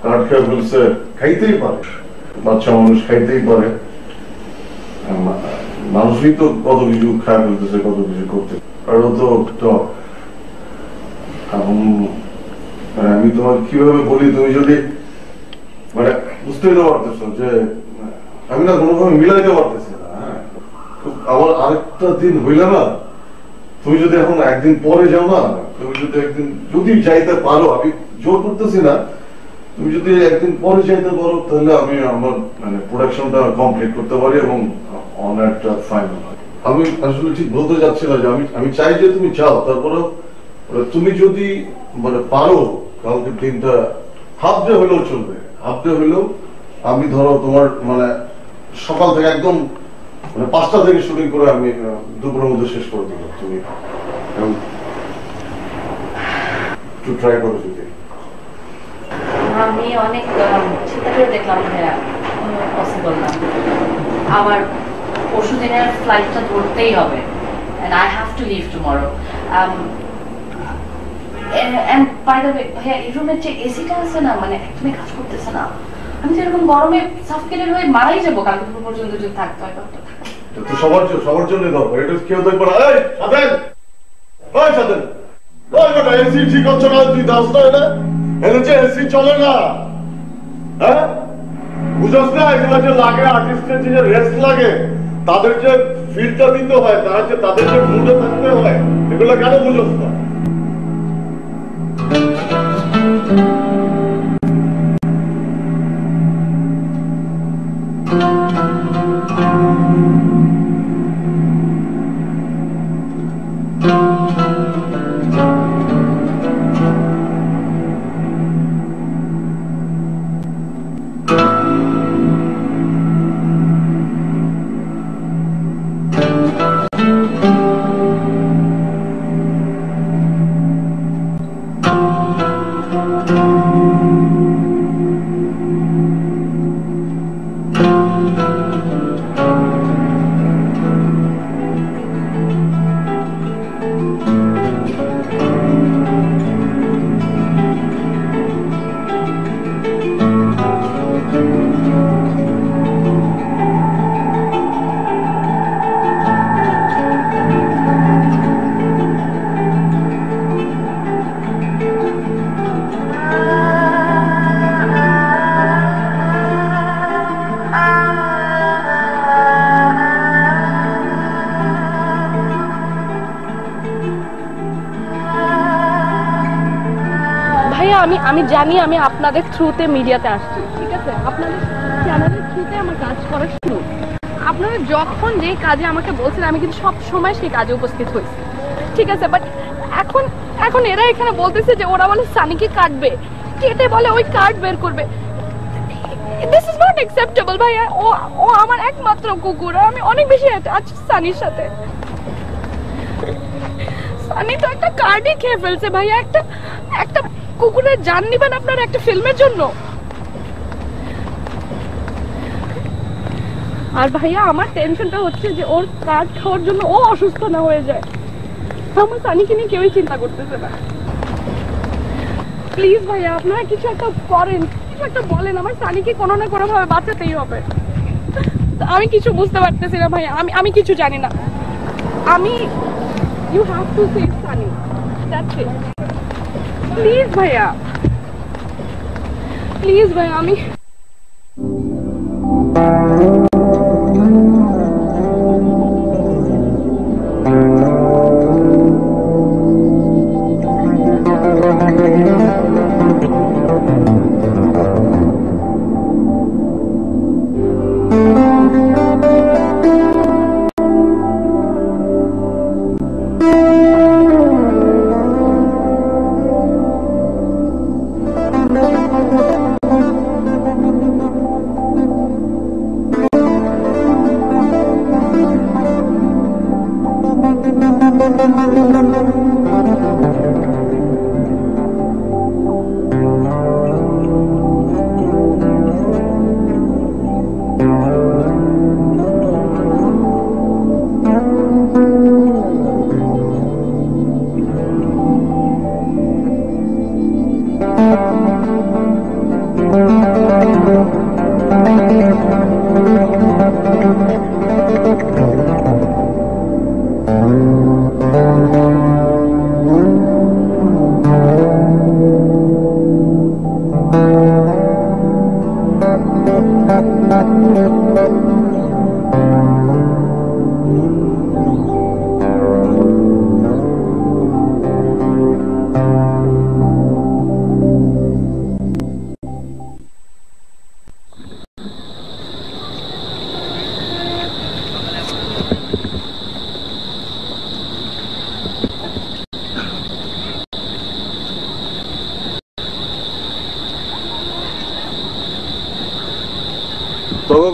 কাঠ খেয়ে ফেলছে, খাইতেই পারে, বাচ্চা মানুষ খাইতেই পারে, মানুষই তো কত কিছু খায় ফেলতেছে, কত কিছু করতে, আর ও তো আমি তোমার কিভাবে বলি, তুমি যদি মানে বুঝতেই তো পারতেছো যে আমি না কোনোভাবে মিলাইতে পারতেছি না। হ্যাঁ, আমার আরেকটা দিন হইলে না, তুমি যদি এখন একদিন পরে যাও না, তুমি যদি একদিন যদি যাইতে পারো, আমি জোর করতেছি না, তুমি যদি একদিন পরে যাইতে পারো, তাহলে আমি আমার মানে প্রোডাকশনটা কমপ্লিট করতে পারি এবং অন একটা ফাইনাল হয়। আমি আসলে ঠিক বলতে যাচ্ছি না যে আমি চাই যে তুমি যাও, তারপরে তুমি যদি মানে পারো কালকে দিনটা হাফ ডে হলেও চলবে, হাফ ডে হলেও আমি ধরো তোমার মানে সকাল থেকে একদম মানে 5টা থেকে শুটিং করে আমি দুপুরের মধ্যে শেষ করে দেবো, তুমি একটু ট্রাই করো যদি। আমি অনেক চিন্তা করে দেখলাম ভাইয়া, পসিবল না। আমার পরশু দিনের ফ্লাইটটা ধরতেই হবে, and I have to leave tomorrow. And by the way, ভাইয়া এই রুমের যে এসিটা আছে না, মানে একদমই কাজ করতেছে না। আমি তো এরকম গরমে সাফকেটেড হয়ে মারাই যাবো কালকে দুপুর পর্যন্ত যদি থাকতে হয়। তো সবার জন্য দরকার, এটা কেউ দেখবে না। এই সাদেন, ওই সাদেন, ওই বেটা এসি ঠিক হচ্ছে না, তুই দাস না এটা, এর যে এসি চলে না, হ্যাঁ বুঝছ না? এগুলো যে লাগে আর্টিস্টের যে রেস্ট লাগে, তাদের যে ফিলটা দিতে হয়, তাদের যে মুডে থাকতে হয়, এগুলো কেন বুঝছ না? আমি জানি আমি আপনাদের থ্রুতে মিডিয়াতে আসছি, ঠিক আছে? আপনাদের চ্যানেলের থ্রুতে আমার কাজ করা শুরু। আপনারা যখন যে কাজে আমাকে বলছেন আমি কিন্তু সব সময় সেই কাজে উপস্থিত হয়েছি, ঠিক আছে? বাট এখন এরা এখানে বলতেছে যে ওরা বলে সানিকে কাটবে, কেটে বলে ওই কার্ড বের করবে। দিস ইজ নট অ্যাকসেপ্টেবল ভাইয়া। ও আমার একমাত্র কুকুর, আমি অনেক বেশি আছি সানির সাথে। সানি তো একটা কার্ডই খেয়ে ফেলছে ভাইয়া। একটা কুকুরের জান নিবেন আপনার একটা ফিল্মের জন্য? আর ভাইয়া আমার টেনশনটা হচ্ছে যে ওর কার্ড খাওয়ার জন্য ও অসুস্থ না হয়ে যায়। আমার সানিকে নিয়ে কেউই চিন্তা করতেছে না। প্লিজ ভাইয়া আপনারা কিছু একটা করেন, কিছু একটা বলেন। আমার সানিকে কোনো না কোনো ভাবে বাঁচাতেই হবে। আমি কিছু বুঝতে পারতেছি না ভাইয়া, আমি কিছু জানি না। You have to save Sunny, that's it. Please ভাইয়া, প্লিজ ভাইয়া। আমি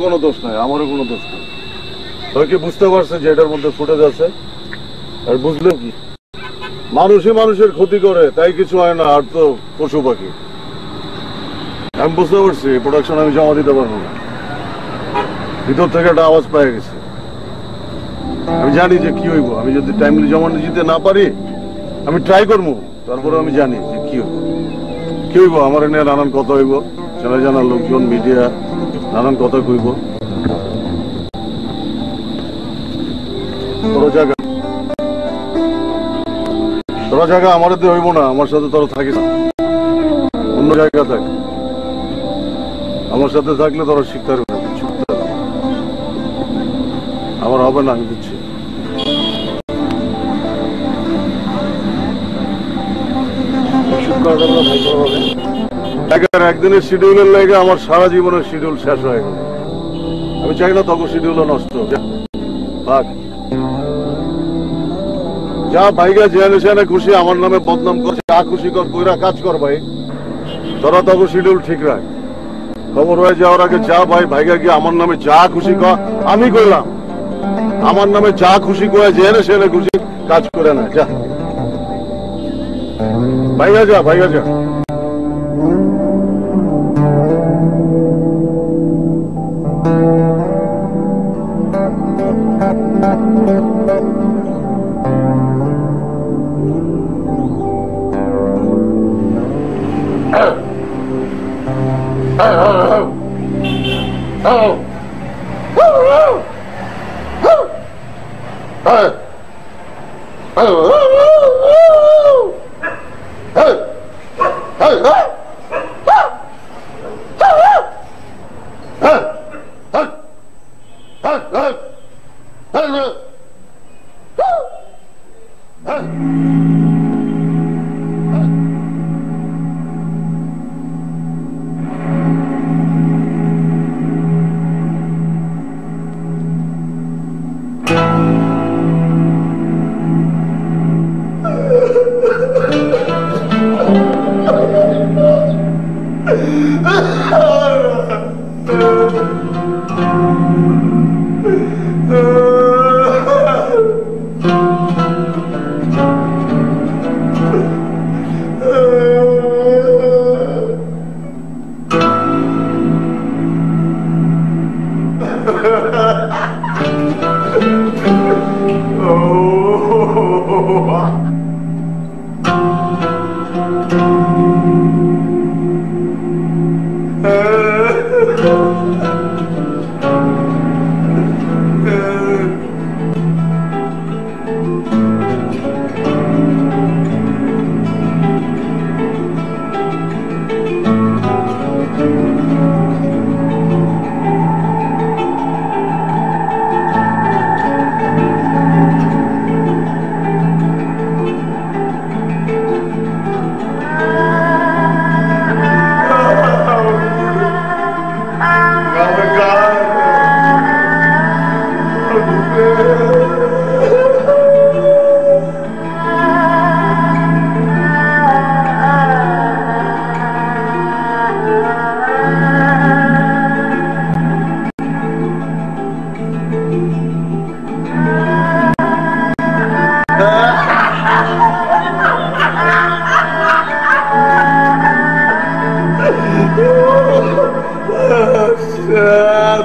কোনো দোষ নাই, আমারও কোনো দোষ নাই। তুই কি বুঝতে পারছে যে এটার মধ্যে ফুটেজ আছে? আর বুঝলেও কি, মানুষই মানুষের ক্ষতি করে তাই কিছু হয় না, আর তো পশু পাখি। আমি বুঝতে পারছি প্রোডাকশন আমি জমা দিতে পারবো না, ভিতর থেকে একটা আওয়াজ পেয়ে গেছে। আমি জানি যে কি হইব, আমি যদি টাইমলি জমা দিতে না পারি আমি ট্রাই করবো, তারপরে আমি জানি যে কি হইব। আমার নিয়ে নানান কথা হইব, চেনা জানা লোকজন, মিডিয়া নানান কথা কইব। তোরা জায়গা আমার দিয়ে হইব না, আমার সাথে তোরা থাকিস না, অন্য জায়গা থাক। আমার সাথে থাকলে তোরা শিখতে পারবে না, শিখতে পারবে। আমার হবে না, আমি দিচ্ছি। একদিনের শিডিউলের লেগে আমার সারা জীবনের শিডিউল শেষ হয়ে গেল। আমি চাই না তখন শিডিউল নষ্ট থাক। যা ভাইগা জেনে খুশি আমার নামে বদনাম করছে, যা খুশি কর, কইরা কাজ কর ভাই। তোরা তখন শিডিউল ঠিক রাখ। খবর হয়ে যাওয়ার আগে যা ভাই ভাইগা গিয়ে আমার নামে যা খুশি কর, আমি কইলাম আমার নামে যা খুশি করে জেনে খুশি কাজ করে না। যা ভাইগা যা, ভাইগা যা।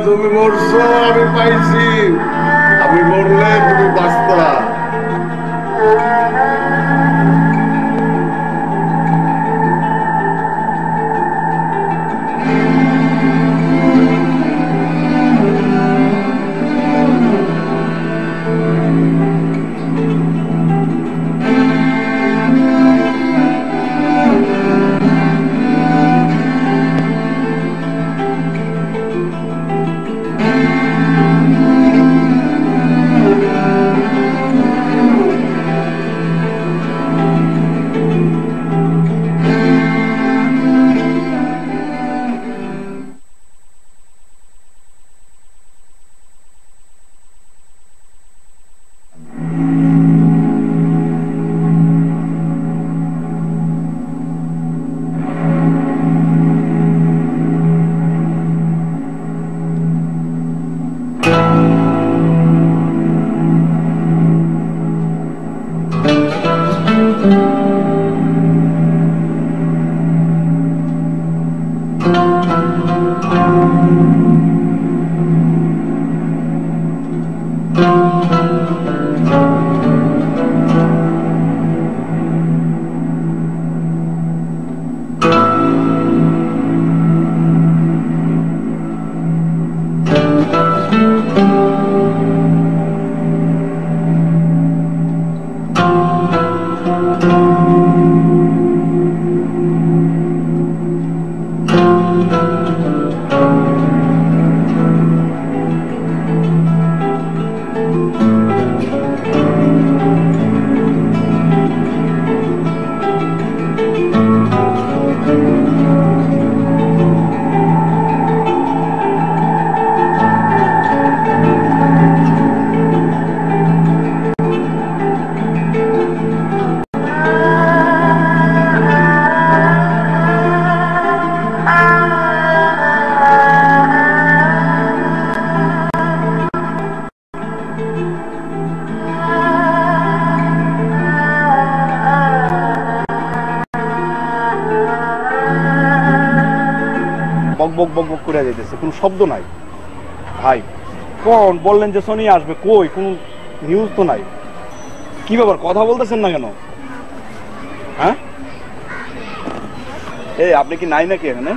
তুমি মরছো, আমি পাইছি। আমি মরলে তুমি বাঁচতা। বক বক বক করে যাইতেছে, কোনো শব্দ নাই। ভাই কোন বললেন যে সোনি আসবে, কই কোনো নিউজ তো নাই। কি ব্যাপার, কথা বলতেছেন না কেন? হ্যাঁ এই আপনি কি নাই নাকি এখানে?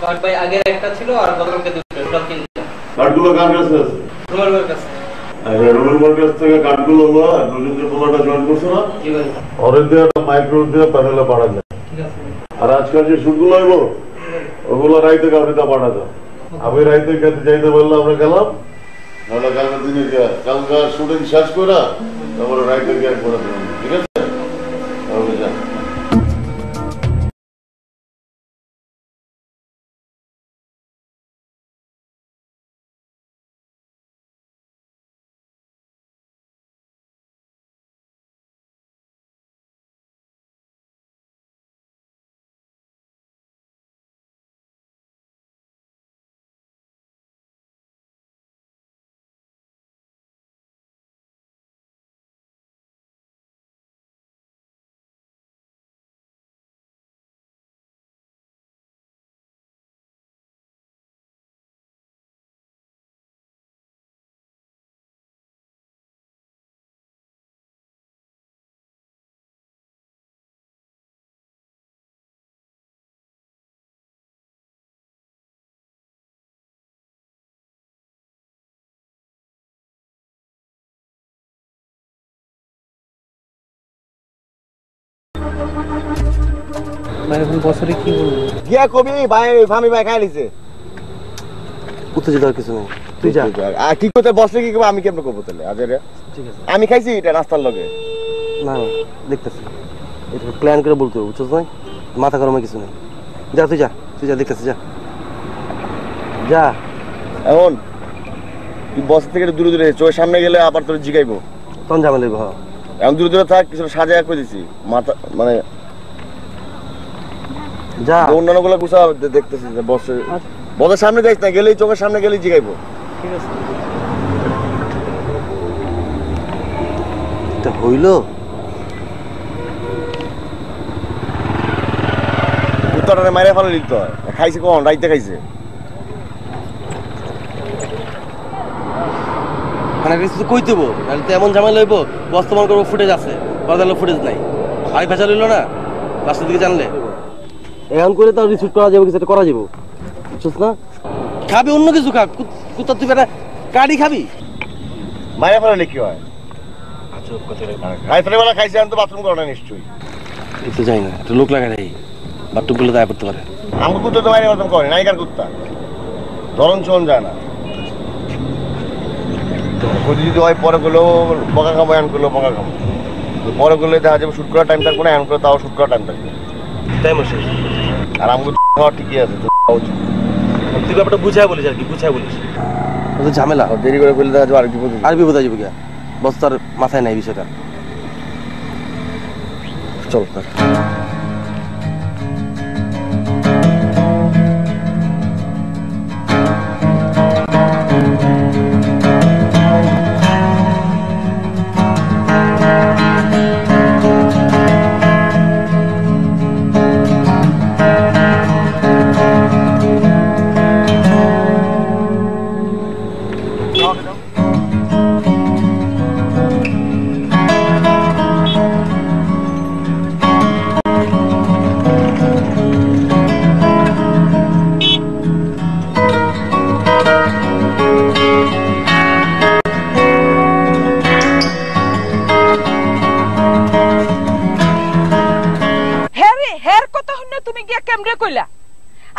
কার্ড ভাই আগের একটা ছিল আর গতকালকে দুটো, টোটাল তিনটা। কার্ডগুলো কার কাছে আছে? রুমাল ভাইয়ের কাছে। আচ্ছা, রুবেল ভাইয়ের কাছ থেকে কার্ডগুলো লো, আর দুজন যে পোলাটা জয়েন করছে না, জি ভাই। ওরে দিয়ে একটা মাইক্রো দিয়ে প্যানেলে পাঠা যায়। ঠিক আছে। আর আজকাল যে শুটগুলো হইব ওগুলো রাইতে কাউরিতে পাঠা যায়। আমি রাইতে খেতে যাইতে বললে আমরা গেলাম, নাহলে কালকে দিনে কালকে শুটিং শেষ করে তারপরে রাইতে গিয়ে করে দেবেন, ঠিক আছে? ওকে যা। ভাই এখন বছরে কি বলবো? গিয়া কবি ভাই ফামি ভাই খাই লিছে। কোথায় যেতে কিছু নেই, তুই যা। আর কি করতে বসলে কি করবো, আমি কেমন করবো তাহলে? আজরে ঠিক আছে, আমি খাইছি এটা নাস্তার লগে। না না দেখতেছি, এটা প্ল্যান করে বলতে হবে, বুঝছস? নয় মাথা গরমে কিছু নেই। যা তুই যা, তুই যা, দেখতেছি, যা যা। এখন তুই বস থেকে দূরে দূরে চোখের সামনে গেলে আবার তোর জিগাইবো, তখন ঝামেলা দেবো। এখন দূরে দূরে থাক, কিছু সাজায় করে দিছি মাথা, মানে যা অন্যান্য গুলো গুছা দেখতেছি। বসের সামনে যাইস না, গেলেই চোখের সামনে গেলেই জিগাইবো। ঠিক আছে এটা হইল কুত্তাটারে মাইরে ফেলে দিত খাইছে কোন রাইতে খাইছে মানে কিছু কই দেবো নাহলে তো এমন ঝামেলা হইব বর্তমান করবো ফুটেজ আছে পর্দালো ফুটেজ নাই আই ভেজাল হইল না লাস্টের দিকে জানলে এখন করে তো রিসুট করা যাবে কিছু একটা করা যাবো বুঝছিস না খাবি অন্য কিছু খা কুত্তা তুই বেটা কাড়ি খাবি মাইরে ফেলে কি হয় রাইতের বেলা খাইছে আমি তো বাথরুম করো না নিশ্চয়ই এই তো যাই না একটা লোক লাগাই নেই বাথরুম করলে দায় পড়তে পারে আমার কুত্তা তো মাইরে বাথরুম করে নাইকার কুত্তা ধরন চন যায় না যদি হয় পরে করলেও বকা খাবো এমন করলেও বকা খাবো পরে করলে দেখা যাবে শুট করার টাইম থাকবে না এমন করে তাও শুট করার টাইম থাকবে টাইম আছে আর আমাকে খাওয়া ঠিকই আছে তুই ব্যাপারটা বুঝাই বলিস আর কি বুঝাই বলিস তো ঝামেলা দেরি করে বললে দেখা যাবে আর বিপদ আসবে গিয়া বস্তার মাথায় নাই বিষয়টা চল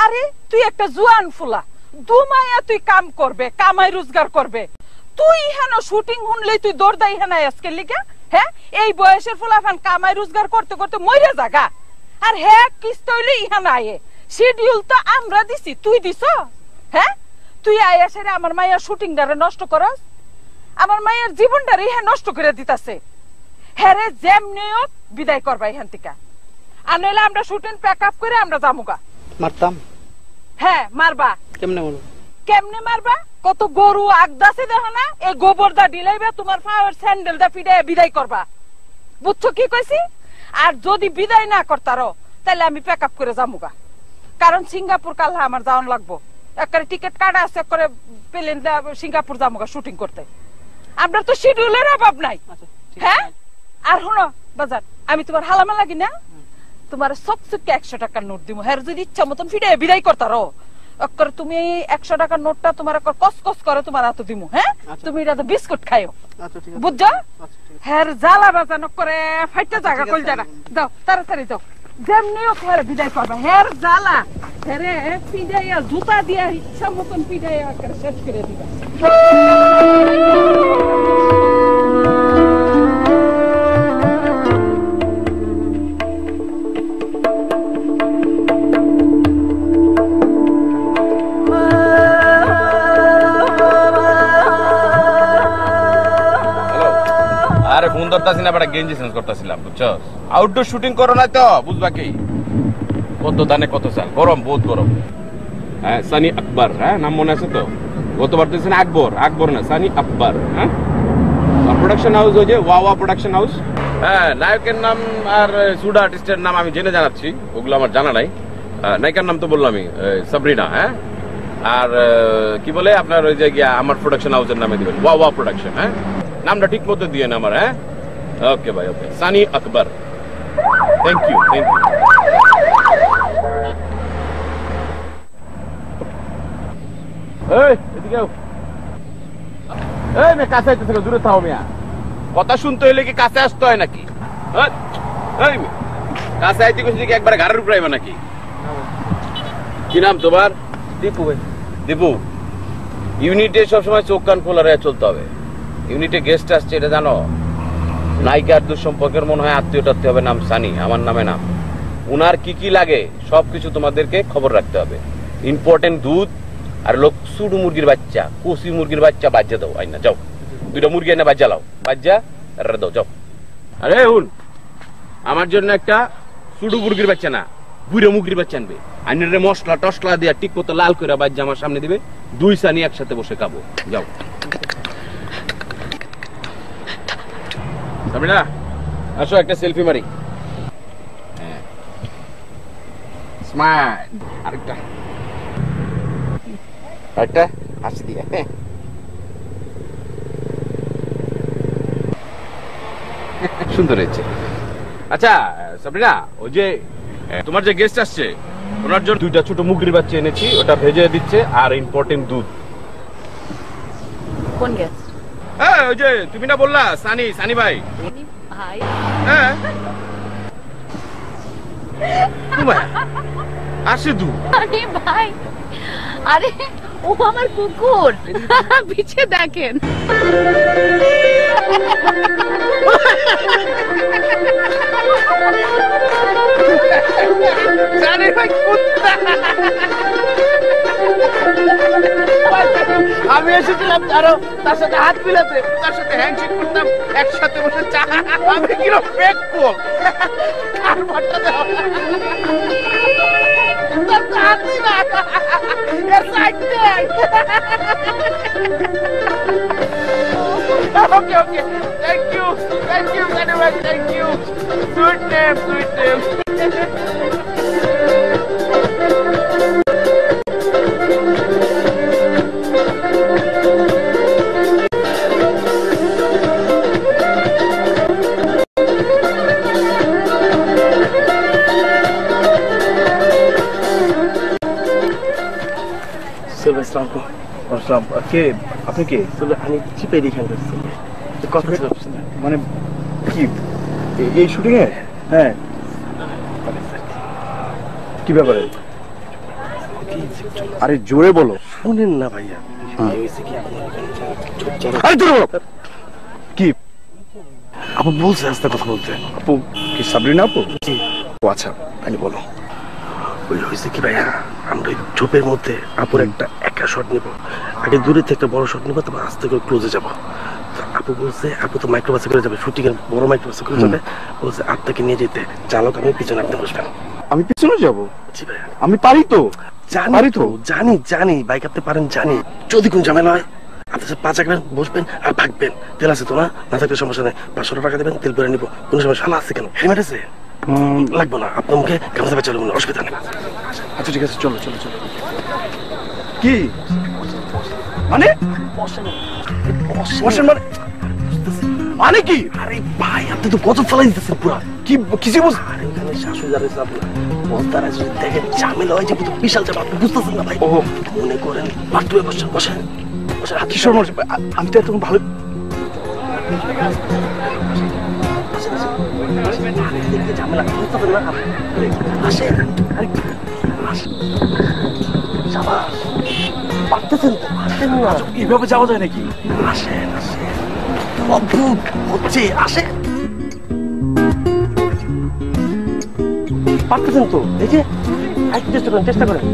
আরে তুই একটা জুয়ান ফুলা দুমায়া তুই কাম করবে কামাই রোজগার করবে তুই হেন শুটিং হুনলে তুই দৌড়দাই হেনাই আজকে লিগা হ্যাঁ এই বয়সের ফুলা ফান কামাই রোজগার করতে করতে মইরা জাগা আর হ্যাঁ কিস্ত হইলে ইহান আয়ে শিডিউল তো আমরা দিছি তুই দিছ হ্যাঁ তুই আয়া সেরে আমার মায়ের শুটিং ডারে নষ্ট করস আমার মায়ের জীবনটারে ইহা নষ্ট করে দিতাছে হ্যাঁ রে যেমনিও বিদায় করবা ইহান থেকে আর নইলে আমরা শুটিং প্যাক আপ করে আমরা যামুগা মারতাম হ্যাঁ মারবা কেমনে বলো কেমনে মারবা কত গরু আগদাছে দেখো না এই গোবর দা ডিলাইবা তোমার পাওয়ার স্যান্ডেল দা ফিডে বিদায় করবা বুঝছো কি কইছি আর যদি বিদায় না করতারো তাহলে আমি প্যাক আপ করে যামুগা কারণ সিঙ্গাপুর কাল আমার যাওয়ান লাগবো একবারে টিকিট কাটা আছে করে প্লেন দা সিঙ্গাপুর যামুগা শুটিং করতে আমরা তো শিডিউলের অভাব নাই হ্যাঁ আর শুনো বাজার আমি তোমার হালামা লাগি না তোমার সবচেয়ে 100 টাকার নোট দিমু হ্যাঁ যদি ইচ্ছা মতন ফিরে বিদায় করতারো অক্কর তুমি 100 টাকার নোটটা তোমার অক্কর কস করে তোমার হাতে দিমু হ্যাঁ তুমি এটা তো বিস্কুট খাইও বুঝছো হ্যাঁ জ্বালা বাজান করে ফাইটা জায়গা কল জায়গা যাও তাড়াতাড়ি যাও যেমনিও হ্যাঁ বিদায় করবা হ্যাঁ জ্বালা হ্যাঁ পিডাইয়া জুতা দিয়া ইচ্ছা মতন পিডাইয়া শেষ করে দিবা আরে ফোন ধরতাছি না, বেটা গেঞ্জি চেঞ্জ করতেছিলাম বুঝছো। আউটডোর শুটিং করো না তো বুঝবা কি কত দানে কত চাল, গরম বহুত গরম। হ্যাঁ সানি আকবর, হ্যাঁ নাম মনে আছে তো? গতবার দিয়েছেন আকবর, আকবর না সানি আকবর। হ্যাঁ প্রোডাকশন হাউস ওই যে ওয়া প্রোডাকশন হাউস। হ্যাঁ নায়কের নাম আর সুডা আর্টিস্টের নাম আমি জেনে জানাচ্ছি, ওগুলো আমার জানা নাই। নায়িকার নাম তো বললামই সাবরিনা। হ্যাঁ আর কি বলে আপনার ওই যে গিয়া আমার প্রোডাকশন হাউসের নামে দিবেন ওয়া প্রোডাকশন। হ্যাঁ নামটা ঠিক মতো দিয়ে না আমার। হ্যাঁ ওকে ভাই okay, Sunny Akbar. Thank you thank you. এই এদিকে আও। এই মে কাছে আইতেছ, দূরে থাও মিয়া। কথা শুনতে হইলে কি কাছে আসতে হয় নাকি? এই কাছে আইতে কইছি কি একবারে ঘরের উপরে আইবা নাকি? কি নাম তোমার? দীপু ভাই। দীপু, ইউনিটে সবসময় চোখ কান খোলা রেখে চলতে হবে। ইউনিটে গেস্ট আসছে এটা জানো? নায়িকার দুঃসম্পর্কের মনে হয় আত্মীয় টাত্মীয় হবে, নাম সানি, আমার নামে নাম। উনার কি কি লাগে সবকিছু তোমাদেরকে খবর রাখতে হবে। ইম্পর্টেন্ট দুধ আর লোক সুডু মুরগির বাচ্চা, কষি মুরগির বাচ্চা বাজ্যা দাও। আইনা যাও, দুইটা মুরগি আইনা বাজ্যা লাও, বাজ্যা দাও যাও। আরে হুন, আমার জন্য একটা সুডু মুরগির বাচ্চা না, বুড়ো মুগরি বাচ্চা আনবে, আইনের মশলা টসলা দিয়া ঠিক মতো লাল করে বাজ আমার সামনে দিবে, 2 সানি একসাথে বসে খাবো। যাও সামিনা, আসো একটা সেলফি মারি। স্মাইল, আরেকটা আরেকটা হাসি দিয়ে। সুন্দর হয়েছে। আচ্ছা সাবরিনা, ওই যে তোমার যে গেস্ট আসছে ওনার জন্য 2টা ছোট মুগরির বাচ্চা এনেছি, ওটা ভেজে দিচ্ছে, আর ইম্পর্টেন্ট দুধ। কোন গেস্ট? হ্যাঁ ওই যে তুমি না বললা সানি ভাই। ভাই? হ্যাঁ আসে দু। আরে ভাই, আরে ও আমার কুকুর, পিছে দেখেন। সানি ভাই কুত্তা। আমি এসেছিলাম আরো তার সাথে হাত মিলাতে, তার সাথে হ্যান্ডশেক করতাম, একসাথে বসে চা। আমি কিরম ফেক বল আর ভাতটা দাও। Okay, okay. Thank you, anyway, thank you. Sweet name. কে আপনি? কে? আমি চিপে দেখে কথা মানে কি এই শুটিং এ? হ্যাঁ, কি ব্যাপারে? আরে জোরে বলো। শুনেন না ভাইয়া, কি আপু বলছে আস্তে কথা বলতে। আপু কি সাবরিনা আপু? ও আচ্ছা, তাহলে বলো। ওই হয়েছে কি ভাইয়া, আমরা ওই ঝোপের মধ্যে আপুর একটা একা শট নিব, আগে দূরে থেকে বড় শট নিবো, তারপর আস্তে করে ক্লোজে যাবো। আপু বলছে আপু তো মাইক্রোবাসে করে যাবে, শুটিং এর বড় মাইক্রোবাসে করে যাবে, বলছে আপনাকে নিয়ে যেতে, চালক আমি পিছনে, আপনি বসবেন। আমি পিছনে যাবো? জি ভাইয়া। আমি পারি তো, জানি বাইক আপনি পারেন, জানি। যদি কোন ঝামেলা হয় আপনি 5 রাখবেন, বসবেন আর ভাগবেন। তেল আছে তো? না থাকলে সমস্যা নেই, 500 টাকা দেবেন, তেল করে নিবো, কোনো সমস্যা না। আছে কেন? হেলমেট আছে? লাগবে না, আপনার মুখে গামছা বাচ্চা লাগবে না, অসুবিধা নেই। আচ্ছা ঠিক আছে, চলো। কি মানে মানে কি? আরে ভাই আপনি তো কত ফেলাই দিতেছেন পুরা। কি কিছু বুঝ? আরে ওখানে শাশুড়ি যাবে আপনার বলতারা, যদি দেখেন ঝামেলা হয় যাবে তো বিশাল যাবে, আপনি বুঝতেছেন না ভাই। ও মনে করেন বাথরুমে বসেন। কিশোর আমি তো এত ভালো ঝামেলা বুঝতেছেন না। আসেন পারতেছেন তো? আসেন না, এইভাবে যাওয়া যায় নাকি? আসেন অদ্ভুত হচ্ছে, আসেন। পারতেছেন তো? এই যে চেষ্টা করেন।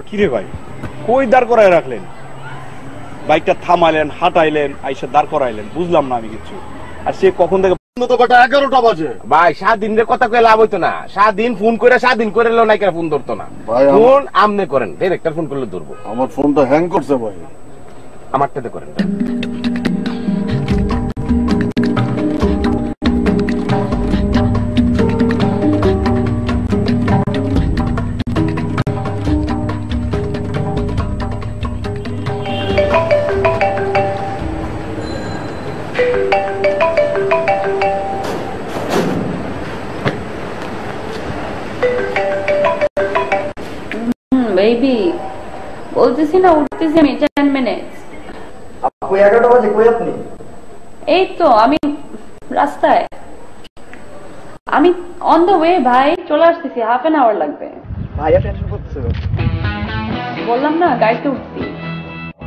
কিরে ভাই, কই দাঁড় করায় রাখলেন? বাইকটা থামাইলেন, হাঁটাইলেন, আইসা দাঁড় করাইলেন, বুঝলাম না আমি কিছু। আর সে কখন থেকে? 11টা বাজে ভাই। 7 দিনের কথা কয়ে লাভ হইতো না। 7 দিন ফোন করে 7 দিন করে নাই কেন ফোন ধরতো না? ফোন আমনে করেন, ডিরেক্টর ফোন করলে ধরবো। আমার ফোনটা হ্যাং করছে ভাই। আমারটাতে করেন। বেবি বলতেছি না, উঠতেছি আমি 10 মিনিট। আপু 11টা বাজে, কই আপনি? এই তো আমি রাস্তায়, আমি অন দ্য ওয়ে ভাই, চলে আসতেছি, হাফ এন আওয়ার লাগবে। ভাইয়া টেনশন করতেছে। বললাম না গাড়িতে উঠছি।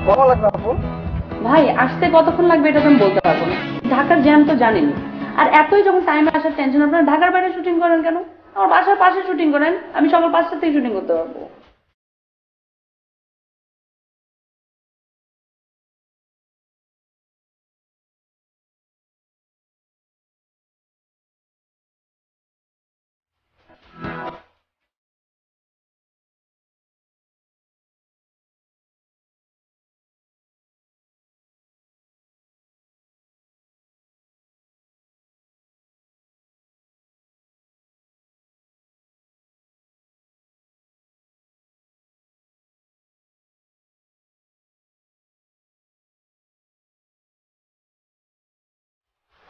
কখন লাগবে আপু? ভাই আসতে কতক্ষণ লাগবে এটা তো আমি বলতে পারবো না, ঢাকার জ্যাম তো জানেনি। আর এতই যখন টাইমে আসার টেনশন, আপনারা ঢাকার বাইরে শুটিং করেন কেন? আমার বাসার পাশে শুটিং করেন, আমি সকাল 5টা থেকে শুটিং করতে পারবো।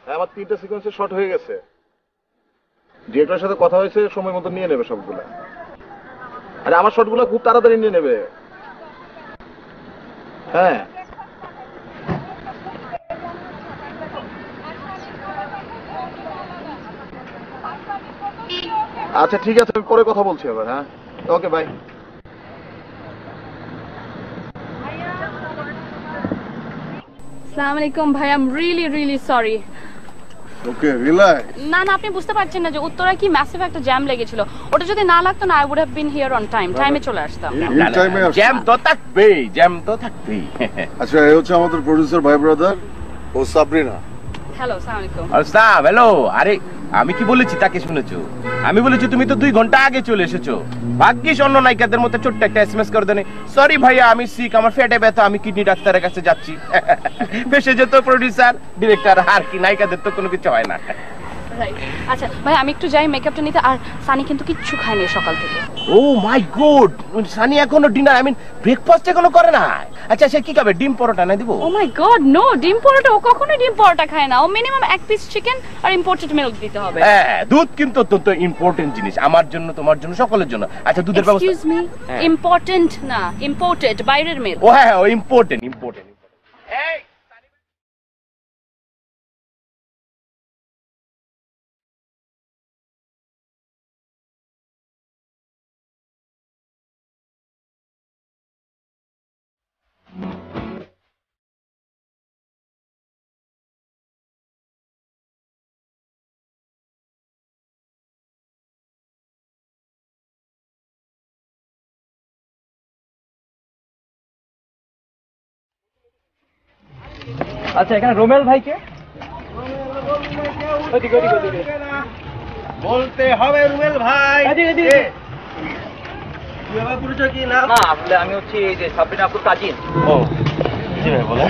হ্যাঁ আমার 3টা সিকোয়েন্সে শর্ট হয়ে গেছে। ডিরেক্টরের সাথে কথা হয়েছে, সময় মতো নিয়ে নেবে সবগুলা। আরে আমার শটগুলো খুব তাড়াতাড়ি নিয়ে নেবে। হ্যাঁ আচ্ছা ঠিক আছে, আমি পরে কথা বলছি আবার। হ্যাঁ ওকে বাই। আসসালামু আলাইকুম ভাই, I am really sorry. Okay relax. না না, আপনি বুঝতে পারছেন না যে উত্তরা কি ম্যাসিভ একটা জ্যাম লেগেছিল। ওটা যদি না লাগতো না, I would have been here on টাইমে চলে আসতাম। জ্যাম তো থাকবেই। আচ্ছা এই হচ্ছে আমাদের প্রোডিউসার ভাই ব্রাদার, ও সাবরিনা। হ্যালো, আসসালামু আলাইকুম। আসসালাম, হ্যালো। আরে আমি কি বলেছি তাকে শুনেছো? আমি বলেছি তুমি তো 2 ঘন্টা আগে চলে এসেছো। ভাগ্যিস অন্য নায়িকাদের মতো ছোট্ট একটা এসএমএস করে দেনি, সরি ভাইয়া আমি সিক, আমার পেটে ব্যথা, আমি কিডনি ডাক্তারের কাছে যাচ্ছি। ফেসে যেত প্রোডিউসার, ডিরেক্টর, আর কি নায়িকাদের তো কোনো কিছু হয় না। আচ্ছা ভাই, আমি একটু যাই মেকআপটা নিতে। আর সানি কিন্তু কিচ্ছু খায়নি সকাল থেকে। ও মাই গড, সানি এখনো ডিনার ব্রেকফাস্ট এখনো করে না। আচ্ছা সে কি খাবে? ডিম পরোটা না দিব? ও মাই গড, নো, ডিম পরোটা, ও কখনোই ডিম পরোটা খায় না। ও মিনিমাম 1 পিস চিকেন আর ইম্পোর্টেড মিল্ক দিতে হবে। হ্যাঁ, দুধ কিন্তু অত্যন্ত ইম্পর্টেন্ট জিনিস আমার জন্য, তোমার জন্য, সকলের জন্য। আচ্ছা দুধের ব্যবস্থা। এক্সকিউজ মি, ইম্পর্টেন্ট না, ইম্পোর্টেড, বাইরের মিল্ক। ও হ্যাঁ, ও ইম্পর্টেন্ট। এই আচ্ছা এখানে রোমেল ভাইকে বলতে হবে রুমেল ভাই। পরিচয় কি নাম? না আসলে আমি হচ্ছি এই যে সাবরিনা আপুর কাজিন। ও জি ভাই বলেন।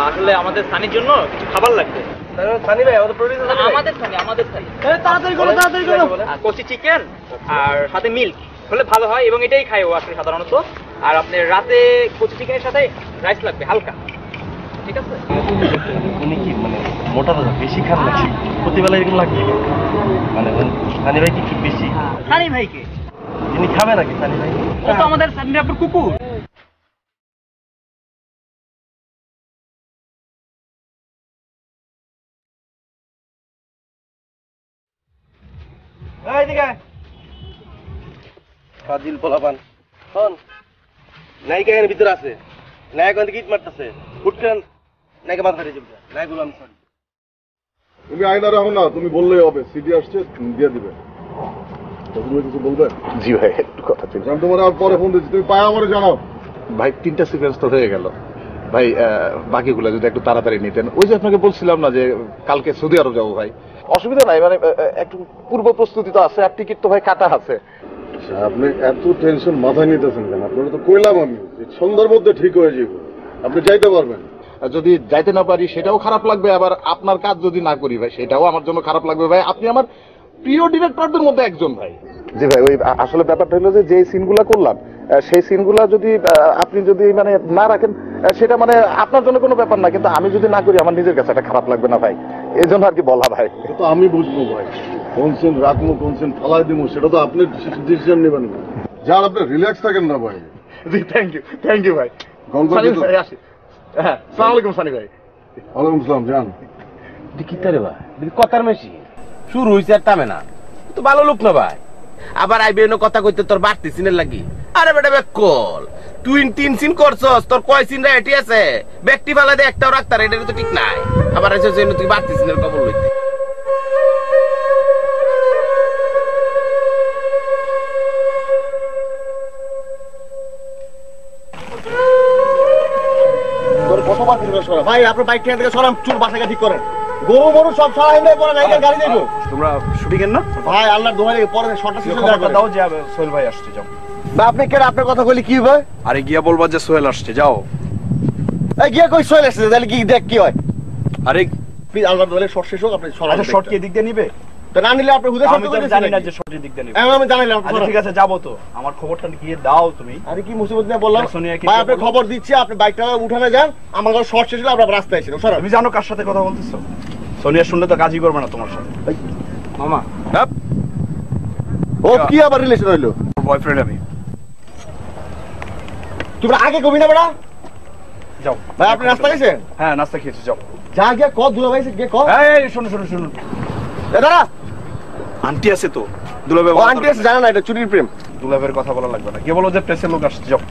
আসলে আমাদের সানির জন্য কিছু খাবার লাগবে। সানি ভাই আমাদের প্রোডিউসার। আমাদের সানি তাড়াতাড়ি করো। কচি চিকেন আর সাথে মিল্ক হলে ভালো হয়, এবং এটাই খাই ও আসলে সাধারণত। আর আপনার রাতে কচি চিকেনের সাথে রাইস লাগবে হালকা, ঠিক আছে? উনি কি মোটা দাদা বেশি খান নাকি? প্রতিবেলা এরকম লাগবে? সানি ভাই কি বেশি? সানি ভাইকে তিনি খাবে নাকি? সানি ভাই ও তো আমাদের সানি আপুর কুকুর। ফাজিল পোলাপান শোন, নায়িকা এখানে ভিতরে আছে, নায়ক গিট মারতেছে, ফুটকান নায়িকা মাথা ফাটিয়ে যাবে। নায়কগুলো আমি সরি। তুমি আয়না রাখো না, তুমি বললেই হবে। সিডি আসছে দিয়ে দিবে। তুমি কিছু বলবে? জি ভাই একটু কথা ছিল। আমি তোমার আর পরে ফোন দিচ্ছি, তুমি পায়ে আমারে জানাও। ভাই 3টা সিকোয়েন্স তো হয়ে গেল ভাই, বাকিগুলো যদি একটু তাড়াতাড়ি নিতেন। ওই যে আপনাকে বলছিলাম না যে কালকে সৌদি আরব যাবো ভাই। অসুবিধা নাই, একটু পূর্ব প্রস্তুতি তো আছে, আর টিকিট তো ভাই কাটা আছে। আপনি এত টেনশন মাথায় নিতেছেন কেন? আপনারা তো কইলাম আমি সন্ধ্যার মধ্যে ঠিক হয়ে যাবো, আপনি যাইতে পারবেন। যদি যাইতে না পারি সেটাও খারাপ লাগবে, আবার আপনার কাজ যদি না করি ভাই সেটাও আমার জন্য খারাপ লাগবে ভাই। আপনি আমার প্রিয় ডিরেক্টরদের মধ্যে একজন ভাই। জি ভাই, ওই আসলে ব্যাপারটা হলো যে সিনগুলা করলাম, সেই সিনগুলা যদি আপনি যদি না রাখেন, সেটা আপনার জন্য কোনো ব্যাপার না, কিন্তু আমি যদি না করি আমার নিজের কাছে এটা খারাপ লাগবে না ভাই, এই জন্য আর কি বলা ভাই। তো আমি বুঝবো ভাই, কোন সিন রাখবো কোন সিন ফালাই দিব সেটা তো আপনি ডিসিশন নেবেন। যার আপনি রিল্যাক্স থাকেন না ভাই। জি থ্যাংক ইউ ভাই। সানি ভাই আসি। হ্যাঁ আসসালামু আলাইকুম সানি ভাই। ওয়ালাইকুম আসসালাম। জান কিতারে ভাই কথার মেশি শুরু হইছে আর থামে না, তো ভালো লোক না ভাই। আবার আইবে এনে কথা কইতে তোর বাড়তি সিনের লাগি। আরে বেটা বেকল, তুই 3 সিন করছস, তোর কয় সিন রেডি আছে? ব্যক্তি ফালা দে একটাও রাখতার, এটা তো ঠিক নাই। আবার এসে জন্য তুই বাড়তি সিনের খবর লইতে। তোর কতবার ফিরে সরা ভাই, আপনার বাইক থেকে সরাম, চুল বাসাকে ঠিক করেন। গরু মরু সব সরাই নেই, পরে নাইকা গাড়ি দেবো। তোমরা শুটিং এর না ভাই আল্লাহর দোহাই লাগে, পরে শর্টটা শেষ হয়ে যাবে। দাও যে সোহেল ভাই আসছে, যাও। বা আপনি কেন আপনার কথা কইলি কি ভাই? আরে গিয়া বলবা যে সোহেল আসছে, যাও। এই গিয়া কই সোহেল আসছে, তাহলে কি দেখ কি হয়? আরে প্লিজ আল্লাহর দোহাই শর্ট শেষ হোক, আপনি সরান। আচ্ছা শর্ট কি এদিক দিয়ে নিবে? তো না নিলে আপনি হুদে শর্ট করে জানি না যে শর্টের দিক দিয়ে নিবে। আমি জানাইলাম। আচ্ছা ঠিক আছে, যাবো তো, আমার খবরটা গিয়ে দাও তুমি। আরে কি মুসিবত নিয়ে বললাম ভাই, আপনি খবর দিচ্ছি, আপনি বাইকটা উঠানে যান, আমার ঘর শর্ট শেষ হলে আপনার রাস্তায় এসে সরান। তুমি জানো কার সাথে কথা বলতেছো? সোনিয়া শুনলে তো কাজই করবে না তোমার সাথে। মামা ও কি আবার রিলেশন হইলো? বয়ফ্রেন্ড আমি। তোমরা আগে কবি না বড়া? যাও ভাই আপনি নাস্তা খেয়েছেন? হ্যাঁ নাস্তা খেয়েছি, যাও। যা গিয়ে ক দুলা ভাই গিয়ে ক। এই শোনো শোনো শোনো, এ দাঁড়া, আন্টি আছে তো দুলাভাই। ও আন্টি আছে জানা না, এটা চুরির প্রেম। দুলাভাইয়ের কথা বলা লাগবে না, কে বলো যে প্রেসের লোক আসছে, যাও।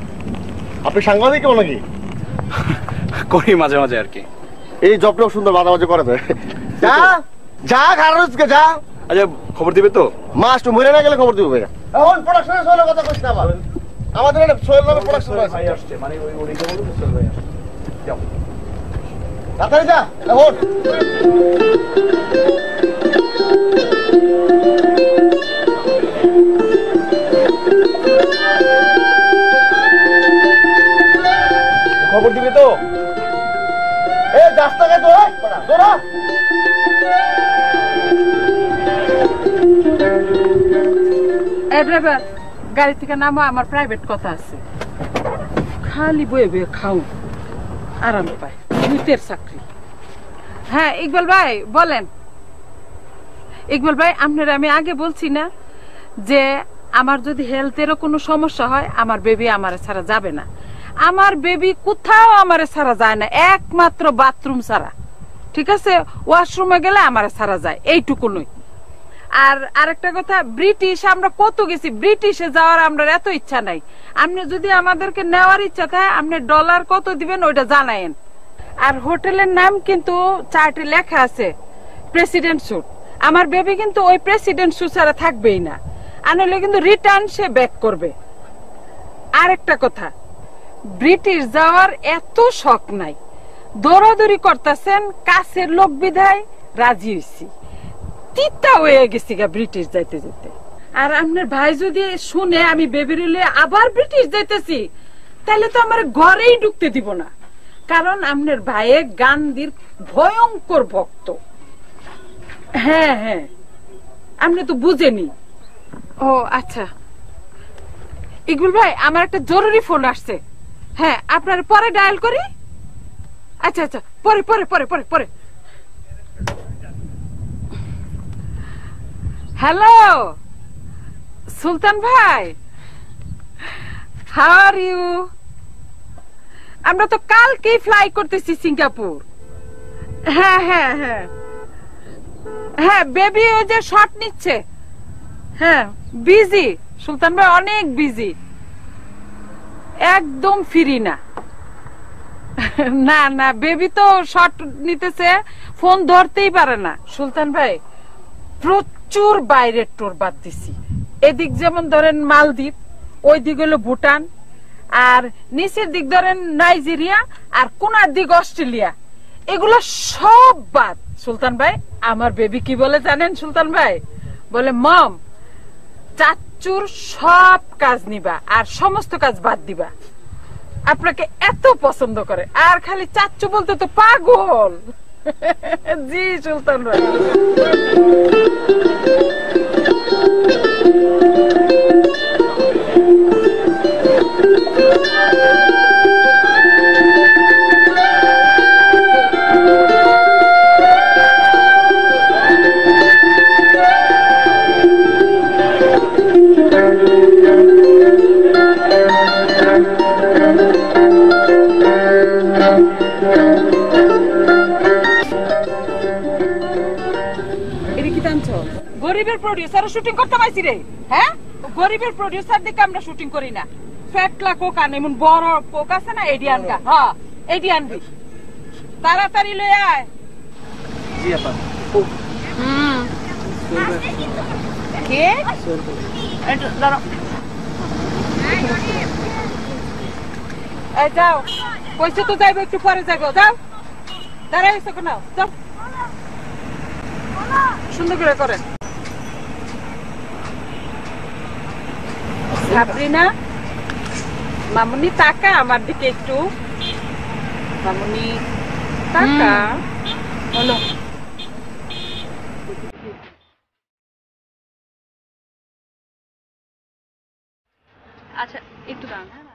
আপনি সাংবাদিক কেমন নাকি? করি মাঝে মাঝে আর কি। এই জবটাও সুন্দর মাঝে মাঝে করে দেয়। যা যা খারাজকে যা। আচ্ছা খবর দিবে তো? মাস তো মরে না গেলে খবর দিবে ভাইয়া। এখন প্রোডাকশনের সোহেলের কথা কইছ না আবার। আমাদের এখানে সোহেল নামে প্রোডাকশন আছে। ভাই আসছে, মানে ওই ওদিকে বলো তো সোহেল ভাই আসছে, যাও। তাড়াতাড়ি যা এখন। খবর দিবে তো? এ রাস্তা কে তো তোরা এই ড্রাইভার গাড়ি থেকে নামো, আমার প্রাইভেট কথা আছে। খালি বয়ে বয়ে খাও, আরাম পায়, ভূতের চাকরি। হ্যাঁ ইকবাল ভাই বলেন। ইকবাল ভাই আপনার আমি আগে বলছি না যে আমার যদি হেলথেরও কোনো সমস্যা হয় আমার বেবি আমার ছাড়া যাবে না। আমার বেবি কোথাও আমার ছাড়া যায় না, একমাত্র বাথরুম ছাড়া। ঠিক আছে, ওয়াশরুমে গেলে আমার ছাড়া যায়, এইটুকুনই। আর আরেকটা কথা, ব্রিটিশ আমরা কত গেছি, ব্রিটিশে যাওয়ার আমরা এত ইচ্ছা নাই। আপনি যদি আমাদেরকে নেওয়ার ইচ্ছা থাকে আপনি ডলার কত দিবেন ওইটা জানায়েন। আর হোটেলের নাম কিন্তু চার্টে লেখা আছে প্রেসিডেন্ট স্যুট। আমার বেবি কিন্তু ওই প্রেসিডেন্ট স্যুট ছাড়া থাকবেই না, আনলে কিন্তু রিটার্ন সে ব্যাক করবে। আরেকটা কথা, ব্রিটিশ যাওয়ার এত শখ নাই, দৌড়াদৌড়ি করতেছেন, কাছের লোক বিধায় রাজি হইছি। তিতা হয়ে গেছি গা ব্রিটিশ যাইতে যেতে। আর আপনার ভাই যদি শুনে আমি বেবিরিলে আবার ব্রিটিশ যাইতেছি তাহলে তো আমার ঘরেই ঢুকতে দিব না, কারণ আপনার ভাইয়ে গান্ধীর ভয়ঙ্কর ভক্ত। হ্যাঁ হ্যাঁ আপনি তো বুঝেনি। ও আচ্ছা ইকবাল ভাই আমার একটা জরুরি ফোন আসছে, হ্যাঁ আপনার পরে ডায়াল করি। আচ্ছা আচ্ছা পরে পরে পরে পরে পরে। হ্যালো সুলতান ভাই, হাউ আর ইউ? আমরা তো কালকেই ফ্লাই করতেছি সিঙ্গাপুর। হ্যাঁ হ্যাঁ হ্যাঁ হ্যাঁ বেবি ওই যে শট নিচ্ছে। হ্যাঁ বিজি সুলতান ভাই, অনেক বিজি, একদম ফ্রি না। না না বেবি তো শট নিতেছে, ফোন ধরতেই পারে না। সুলতান ভাই প্রচুর বাইরের ট্যুর বাদ দিছি। এদিক যেমন ধরেন মালদ্বীপ, ওই দিক হলো ভুটান, আর নিচের দিক ধরেন নাইজেরিয়া, আর কোনার দিক অস্ট্রেলিয়া, এগুলো সব বাদ। সুলতান ভাই আমার বেবি কি বলে জানেন সুলতান ভাই? বলে মম চাচ্চুর সব কাজ নিবা আর সমস্ত কাজ বাদ দিবা। আপনাকে এত পছন্দ করে, আর খালি চাচ্চু বলতে তো পাগল। জি সুলতান ভাই। গরিবের প্রোডিউসার শুটিং করতে পাইছি রে। হ্যাঁ গরিবের প্রোডিউসার দেখে আমরা শুটিং করি না। ফ্যাটলা কোক আন, এমন বড় কোক আছে না, এডি আনগা। হ্যাঁ এডি আনবি, তাড়াতাড়ি লয়ে আয়। জি আপা। কে দাঁড়াও, এই যাও, কইছে তো যাইবো, একটু পরে যাইবো, যাও। দাঁড়াই এসো কেন, যাও সুন্দর করে করেন। সাবরিনা মামুনি তাকা আমার দিকে একটু, মামুনি তাকা। বলো। আচ্ছা একটু দাঁড়ান। হ্যাঁ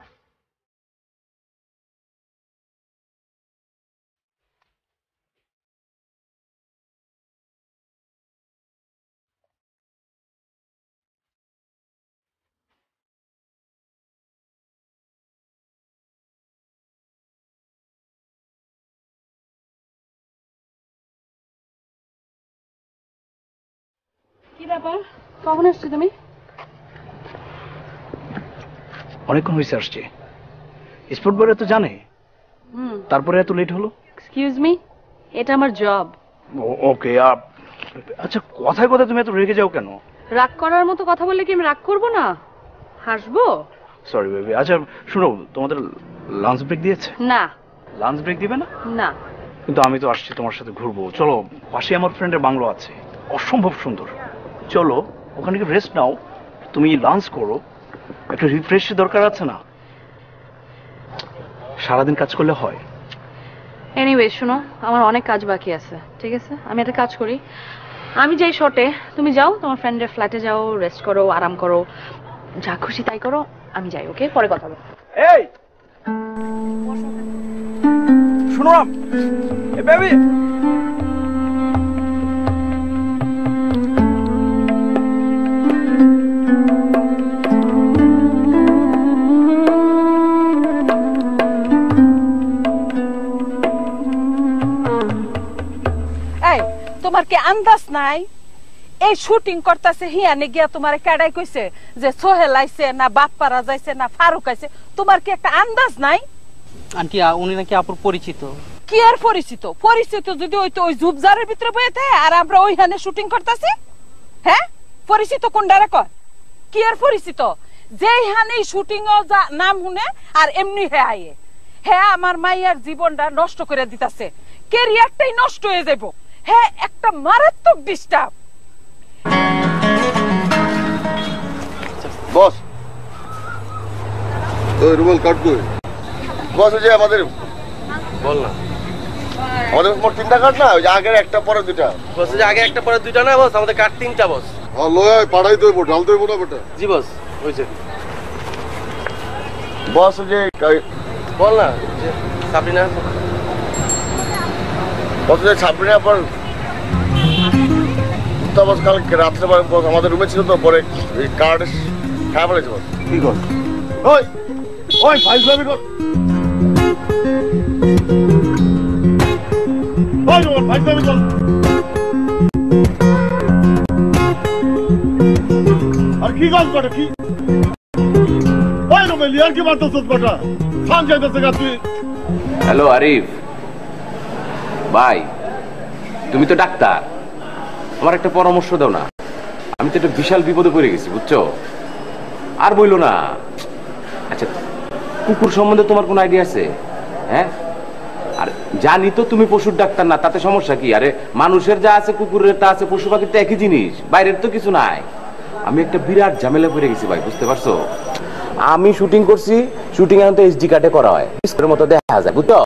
ব্যাপার, কখন আসছো তুমি? অনেকক্ষণ হয়েছে আসছে। স্পোর্ট বোর্ডে তো জানে, তারপরে এত লেট হলো। এক্সকিউজ মি, এটা আমার জব। ওকে। আচ্ছা, কথায় কথায় তুমি এত রেগে যাও কেন? রাগ করার মতো কথা বললে কি আমি রাগ করবো না? হাসবো? Sorry baby. আচ্ছা শুনো, তোমাদের লাঞ্চ ব্রেক দিয়েছে? না। লাঞ্চ ব্রেক দিবে না? না। কিন্তু আমি তো আসছি তোমার সাথে ঘুরবো। চলো, পাশে আমার ফ্রেন্ডের বাংলো আছে, অসম্ভব সুন্দর। চলো ওখানে গিয়ে রেস্ট নাও, তুমি লাঞ্চ করো, একটু রিফ্রেশ দরকার আছে না? সারাদিন কাজ করলে হয়? এনিওয়ে শোনো, আমার অনেক কাজ বাকি আছে, ঠিক আছে? আমি একটা কাজ করি, আমি যাই শর্টে, তুমি যাও তোমার ফ্রেন্ডের ফ্ল্যাটে যাও, রেস্ট করো, আরাম করো, যা খুশি তাই করো, আমি যাই। ওকে, পরে কথা বলবো। এই শুনো না বেবি, তোমার কি আন্দাজ নাই এই শুটিং করতেছে হিয়ানে গিয়া তোমার কেডাই কইছে যে সোহেল আইছে না বাপ্পারা যাইছে না ফারুক আইছে? তোমার কি একটা আন্দাজ নাই? আন্টি উনি নাকি আপুর পরিচিত। কি আর পরিচিত? পরিচিত যদি হইতো ওই জুবজারের ভিতরে বইয়ে থাকে আর আমরা ওইখানে শুটিং করতেছি? হ্যাঁ, পরিচিত কোনডারে কয়? কি আর পরিচিত? যেইখানে শুটিং নাম শুনে আর এমনি হে আইয়ে, হ্যাঁ আমার মাইয়ার জীবনটা নষ্ট করে দিতাছে, ক্যারিয়ারটাই নষ্ট হয়ে যাইব। হ্যাঁ, একটা মারাত্মক ডিস্টার্ব। বস রুবেল কাটবো বস, ওই যে আমাদের বল না, আমাদের মোট 3টা কাট না, ওই যে আগের একটা পরে 2টা। বস যে আগে একটা পরে 2টা না বস, আমাদের কাট 3টা বস। হ্যাঁ লয় পাড়াই দেবো, ডাল দেবো না বেটা। জি বস, হয়েছে। বস ওই যে বল না, যে সাবরিনা বস, যে সাবরিনা পর বস কালকে রাত্রে বস আমাদের রুমে ছিল তো, পরে কার্ড খারাপ হয়েছে বস। কি কর? ওই ওই ফাইজলামি কর, ওই রোমান ফাইজলামি কর। আর কি গাছ বাটা কি? ওই রোমান লিয়ার কি মারতেছস বাটা? খান যাইতেছে গা তুই। হ্যালো আরিফ ভাই, তুমি তো ডাক্তার, আমার একটা পরামর্শ দাও না। আমি তো একটা বিশাল বিপদে পড়ে গেছি, বুঝছো? আর বইলো না। আচ্ছা, কুকুর সম্বন্ধে তোমার কোন আইডিয়া আছে? হ্যাঁ, আর জানি তো তুমি পশুর ডাক্তার না, তাতে সমস্যা কি? আরে মানুষের যা আছে কুকুরের তা আছে, পশু পাখির তো একই জিনিস, বাইরের তো কিছু নাই। আমি একটা বিরাট ঝামেলা পড়ে গেছি ভাই, বুঝতে পারছো? আমি শুটিং করছি, শুটিং এখন তো এইচডি কার্ডে করা হয়, স্কুলের মতো দেখা যায়, বুঝছো?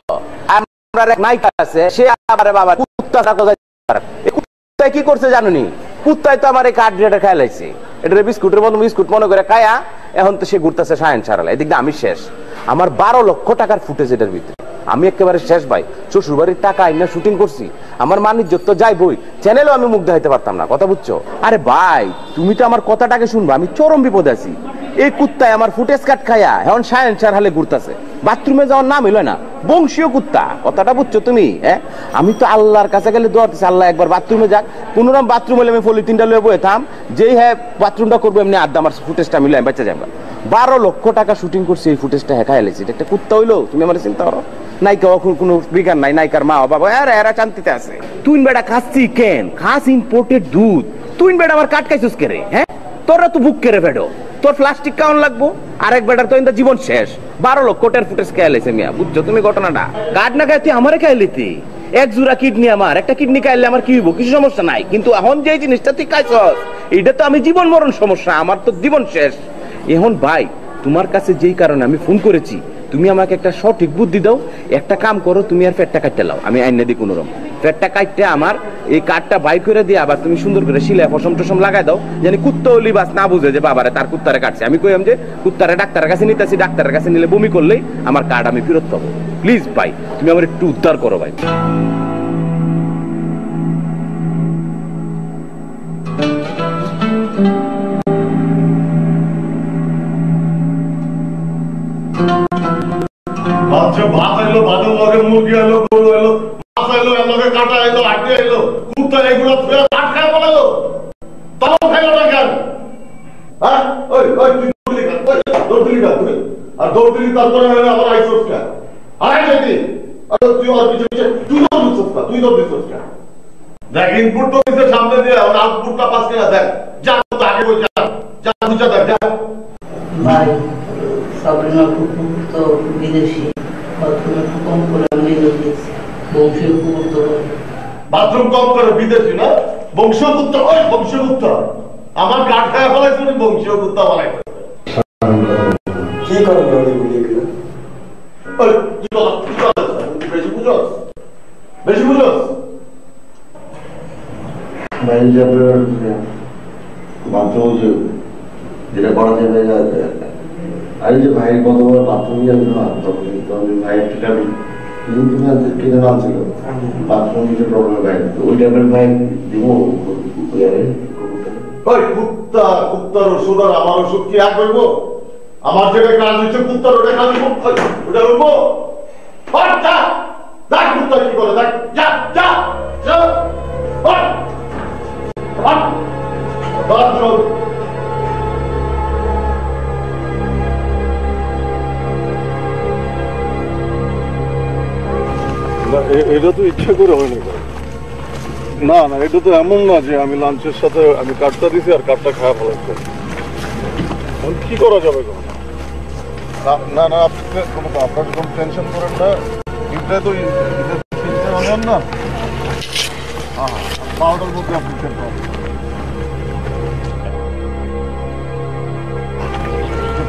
আমার এক নায়িকা আছে, সে আবার বাবা কুত্তা কি করছে জানুনি? কুত্তায় তো আমার এই কার্ড রেটে খাই লাইছে, এটা বিস্কুটের মতো বিস্কুট মনে করে খায়া এখন তো সে ঘুরতেছে সায়ন ছাড়ালে। এদিক দিয়ে আমি শেষ, আমার 12 লক্ষ টাকার ফুটেজ এটার ভিতরে, আমি একেবারে শেষ ভাই। শ্বশুর বাড়ির টাকা আইনা শুটিং করছি, আমার মানিজ্য তো যাই বই, চ্যানেলেও আমি মুখ দেখাইতে পারতাম না, কথা বুঝছো? আরে ভাই তুমি তো আমার কথাটাকে শুনবা, আমি চরম বিপদে আছি। এই কুত্তায় আমার ফুটেজ কাট খায়া এখন সায়ন ছাড়ালে ঘুরতেছে, বাথরুমে যাওয়ার নাম হইলো না, বংশীয় কুত্তা, কথাটা বুঝছো তুমি? হ্যাঁ, আমি তো আল্লাহর কাছে গেলে দোয়া দিচ্ছি, আল্লাহ একবার বাথরুমে যাক। পুনরাম বাথরুম হলে আমি পলিথিনটা লয়ে বয়ে থাম, যেই হ্যাঁ বাথরুমটা করবো এমনি আড্ডা আমার ফুটেজটা মিলে আমি বাচ্চা যাবো। 12 লক্ষ টাকা শুটিং করছি, এই ফুটেজটা হ্যাঁ খাইলেছি, এটা একটা কুত্তা হইলো? তুমি আমার চিন্তা করো। নায়িকা এখন কোনো বিজ্ঞান নাই, নায়িকার মা বাবা এরা শান্তিতে আছে। তুই বেটা খাচ্ছি কেন? খাস ইম্পোর্টেড দুধ, তুই বেটা আমার কাট খাইছিস কে রে? হ্যাঁ, তোরা তো বুক কেড়ে ফেটো, তোর প্লাস্টিক কাউন লাগবো, আরেক বেটার তো জীবন শেষ। 12 লক্ষ টাকার ফুটেজ খাইলেছে মিয়া, বুঝছো তুমি ঘটনাটা? কাট না খাই তুই আমারে খাইলিতি, এক জোড়া কিডনি, আমার একটা কিডনি খাইলে আমার কি হইব? কিছু সমস্যা নাই, কিন্তু এখন যে জিনিসটা তুই খাইছস এটা তো আমি জীবন মরণ সমস্যা, আমার তো জীবন শেষ। এখন ভাই তোমার কাছে যেই কারণে আমি ফোন করেছি, তুমি আমাকে একটা সঠিক বুদ্ধি দাও। একটা কাম করো, তুমি আর পেটটা কাটতে লাও, আমি আইনে দিই কোনোরকম। পেটটা কাটতে আমার এই কাঠটা বাই করে দিয়ে আবার তুমি সুন্দর করে শিলায় ফসম টসম লাগাই দাও, জানি কুত্তা লিবাস না বুঝে যে বাবারে তার কুত্তারে কাটছে। আমি কইম যে কুত্তারে ডাক্তারের কাছে নিতেছি, ডাক্তারের কাছে নিলে বমি করলেই আমার কার্ড আমি ফেরত পাবো। প্লিজ ভাই তুমি আমার একটু উদ্ধার করো ভাই। ভাত এলো, ভাতের লগে মুরগি এলো, গরু এলো, মাছ এলো, এর লগে কাটা এলো, হাড্ডি এলো, কুত্তা এগুলো কাঠ খায় বলালো, তাও খাইল দৌড় দিলি না তুই, আর দৌড় দিলি তারপরে আবার আইসোস কা আর আইসি তুই আর পিছে তুই দৌড় দিছিস না, তুই দৌড় দিছিস না। দেখ ইনপুট তো দিছে সামনে দিয়ে, আর আউটপুটটা পাশে না। দেখ যা তো আগে বল, যা যা বুঝা দেখ যা। ভাই সাবরিনা কুকুর তো বিদেশি, বাথরুমে একটু কম করে আমি দিয়েছি। বংশীয় কুকুর তো বাথরুম কম করে বিদেশি না, বংশীয় কুত্তা। ওই বংশীয় কুত্তা আমার কাঠ খায় ফেলাইছে, বংশীয় কুত্তা বানাইছে। কি করবে ওইগুলি এগুলো? ওই কি কথা বেশি বুঝছস, বেশি বুঝছস। ভাই যে আপনার বাথরুম যেটা করা যাবে, আর যে ভাই কতবার বাথরুম যাবে না, তখন ভাই একটা কিনে আনছিল বাথরুম যে প্রবলেম ভাই, ওই টাইপের ভাই দিব। ওই কুত্তা, কুত্তার ওষুধ আর আমার ওষুধ কি এক হইব? আমার যেটা কাজ হচ্ছে কুত্তার, ওটা কাজ ওটা হইব। দেখ কুত্তা কি করে, দেখ যা যা যা। এটা তো ইচ্ছা করে হয়নি। না না, এটা তো এমন না যে আমি লাঞ্চের সাথে আমি কার্ডটা দিছি আর কার্ডটা খাওয়া ফেলাচ্ছি। কি করা যাবে? না না, আপনি আপনার কোনো টেনশন করেন না। এটা তো আনেন না, পাউডার মধ্যে আপনি খেতে পারেন।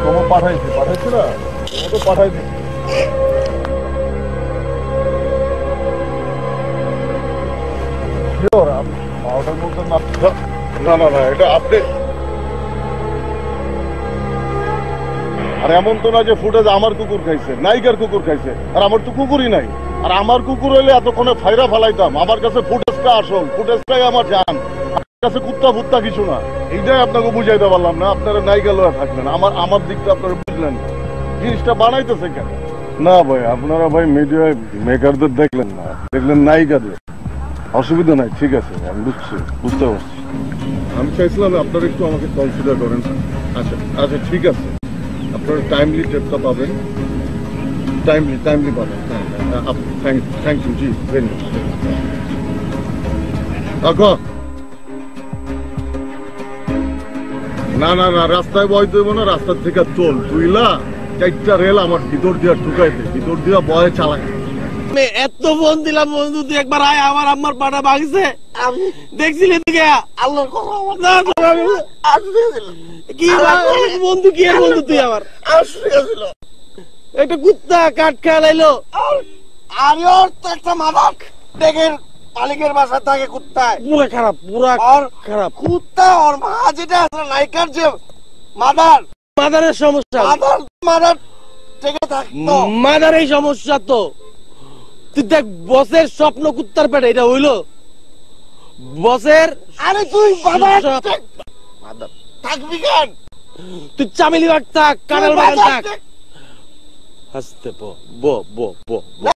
তোমার পাঠাইছি না, তোমাকে পাঠাই দিচ্ছি। না না না, এটা আপনি আর এমন তো না যে ফুটেজ আমার কুকুর খাইছে, নায়িকার কুকুর খাইছে, আর আমার তো কুকুরই নাই। আর আমার কুকুর হইলে এতক্ষণে ফাইরা ফেলাইতাম। আমার কাছে ফুটেজটা আসল, ফুটেজটাই আমার জান। আমার কাছে কুত্তা ফুত্তা কিছু না। এইটাই আপনাকে বুঝাইতে পারলাম না, আপনারা নায়িকা লয়া থাকবেন। আমার দিকটা আপনারা বুঝলেন না, জিনিসটা বানাইতেছে কেন? না ভাই, আপনারা ভাই মিডিয়ায় মেকারদের দেখলেন না, দেখলেন নায়িকাদের। অসুবিধা নাই, ঠিক আছে, আমি বুঝতে পারছি। আমি চাইছিলাম আপনারা একটু আমাকে কনসিডার করেন। আচ্ছা আচ্ছা, ঠিক আছে, আপনারা টাইমলি টেপটা পাবেন, টাইমলি পাবেন। Thank you G, very much. না না না, রাস্তায় বয় দেব না, রাস্তার থেকে চল তুইলা 4টা রেল আমার ভিতর দিয়া ঢুকাই দে, ভিতর দিয়া বয়ে চালাই। এত ফোন দিলাম বন্ধু, তুই একবার আয়। আমার আম্মার পাটা ভাগছে, দেখছিলি তুই? আল্লাহর কি বন্ধু, কি আর বন্ধু তুই? আমার একটা কুত্তা কাঠ খেলাইলো। আরে ওর তো একটা মাদার ডেকের মালিকের বাসা থাকে কুত্তায়, পুরো খারাপ, পুরা খারাপ কুত্তা। ওর মা যেটা আছে নায়িকার যে মাদারের সমস্যা, মাদার থেকে থাকতো, মাদার এই সমস্যা। তো তুই দেখ, বসের স্বপ্ন কুত্তার পেটে, এটা হইলো বসের। আরে তুই থাকবি কেন? তুই চামেলি বাগ থাক, কানাল বাগান থাক, হাসতে বো বো বো বো।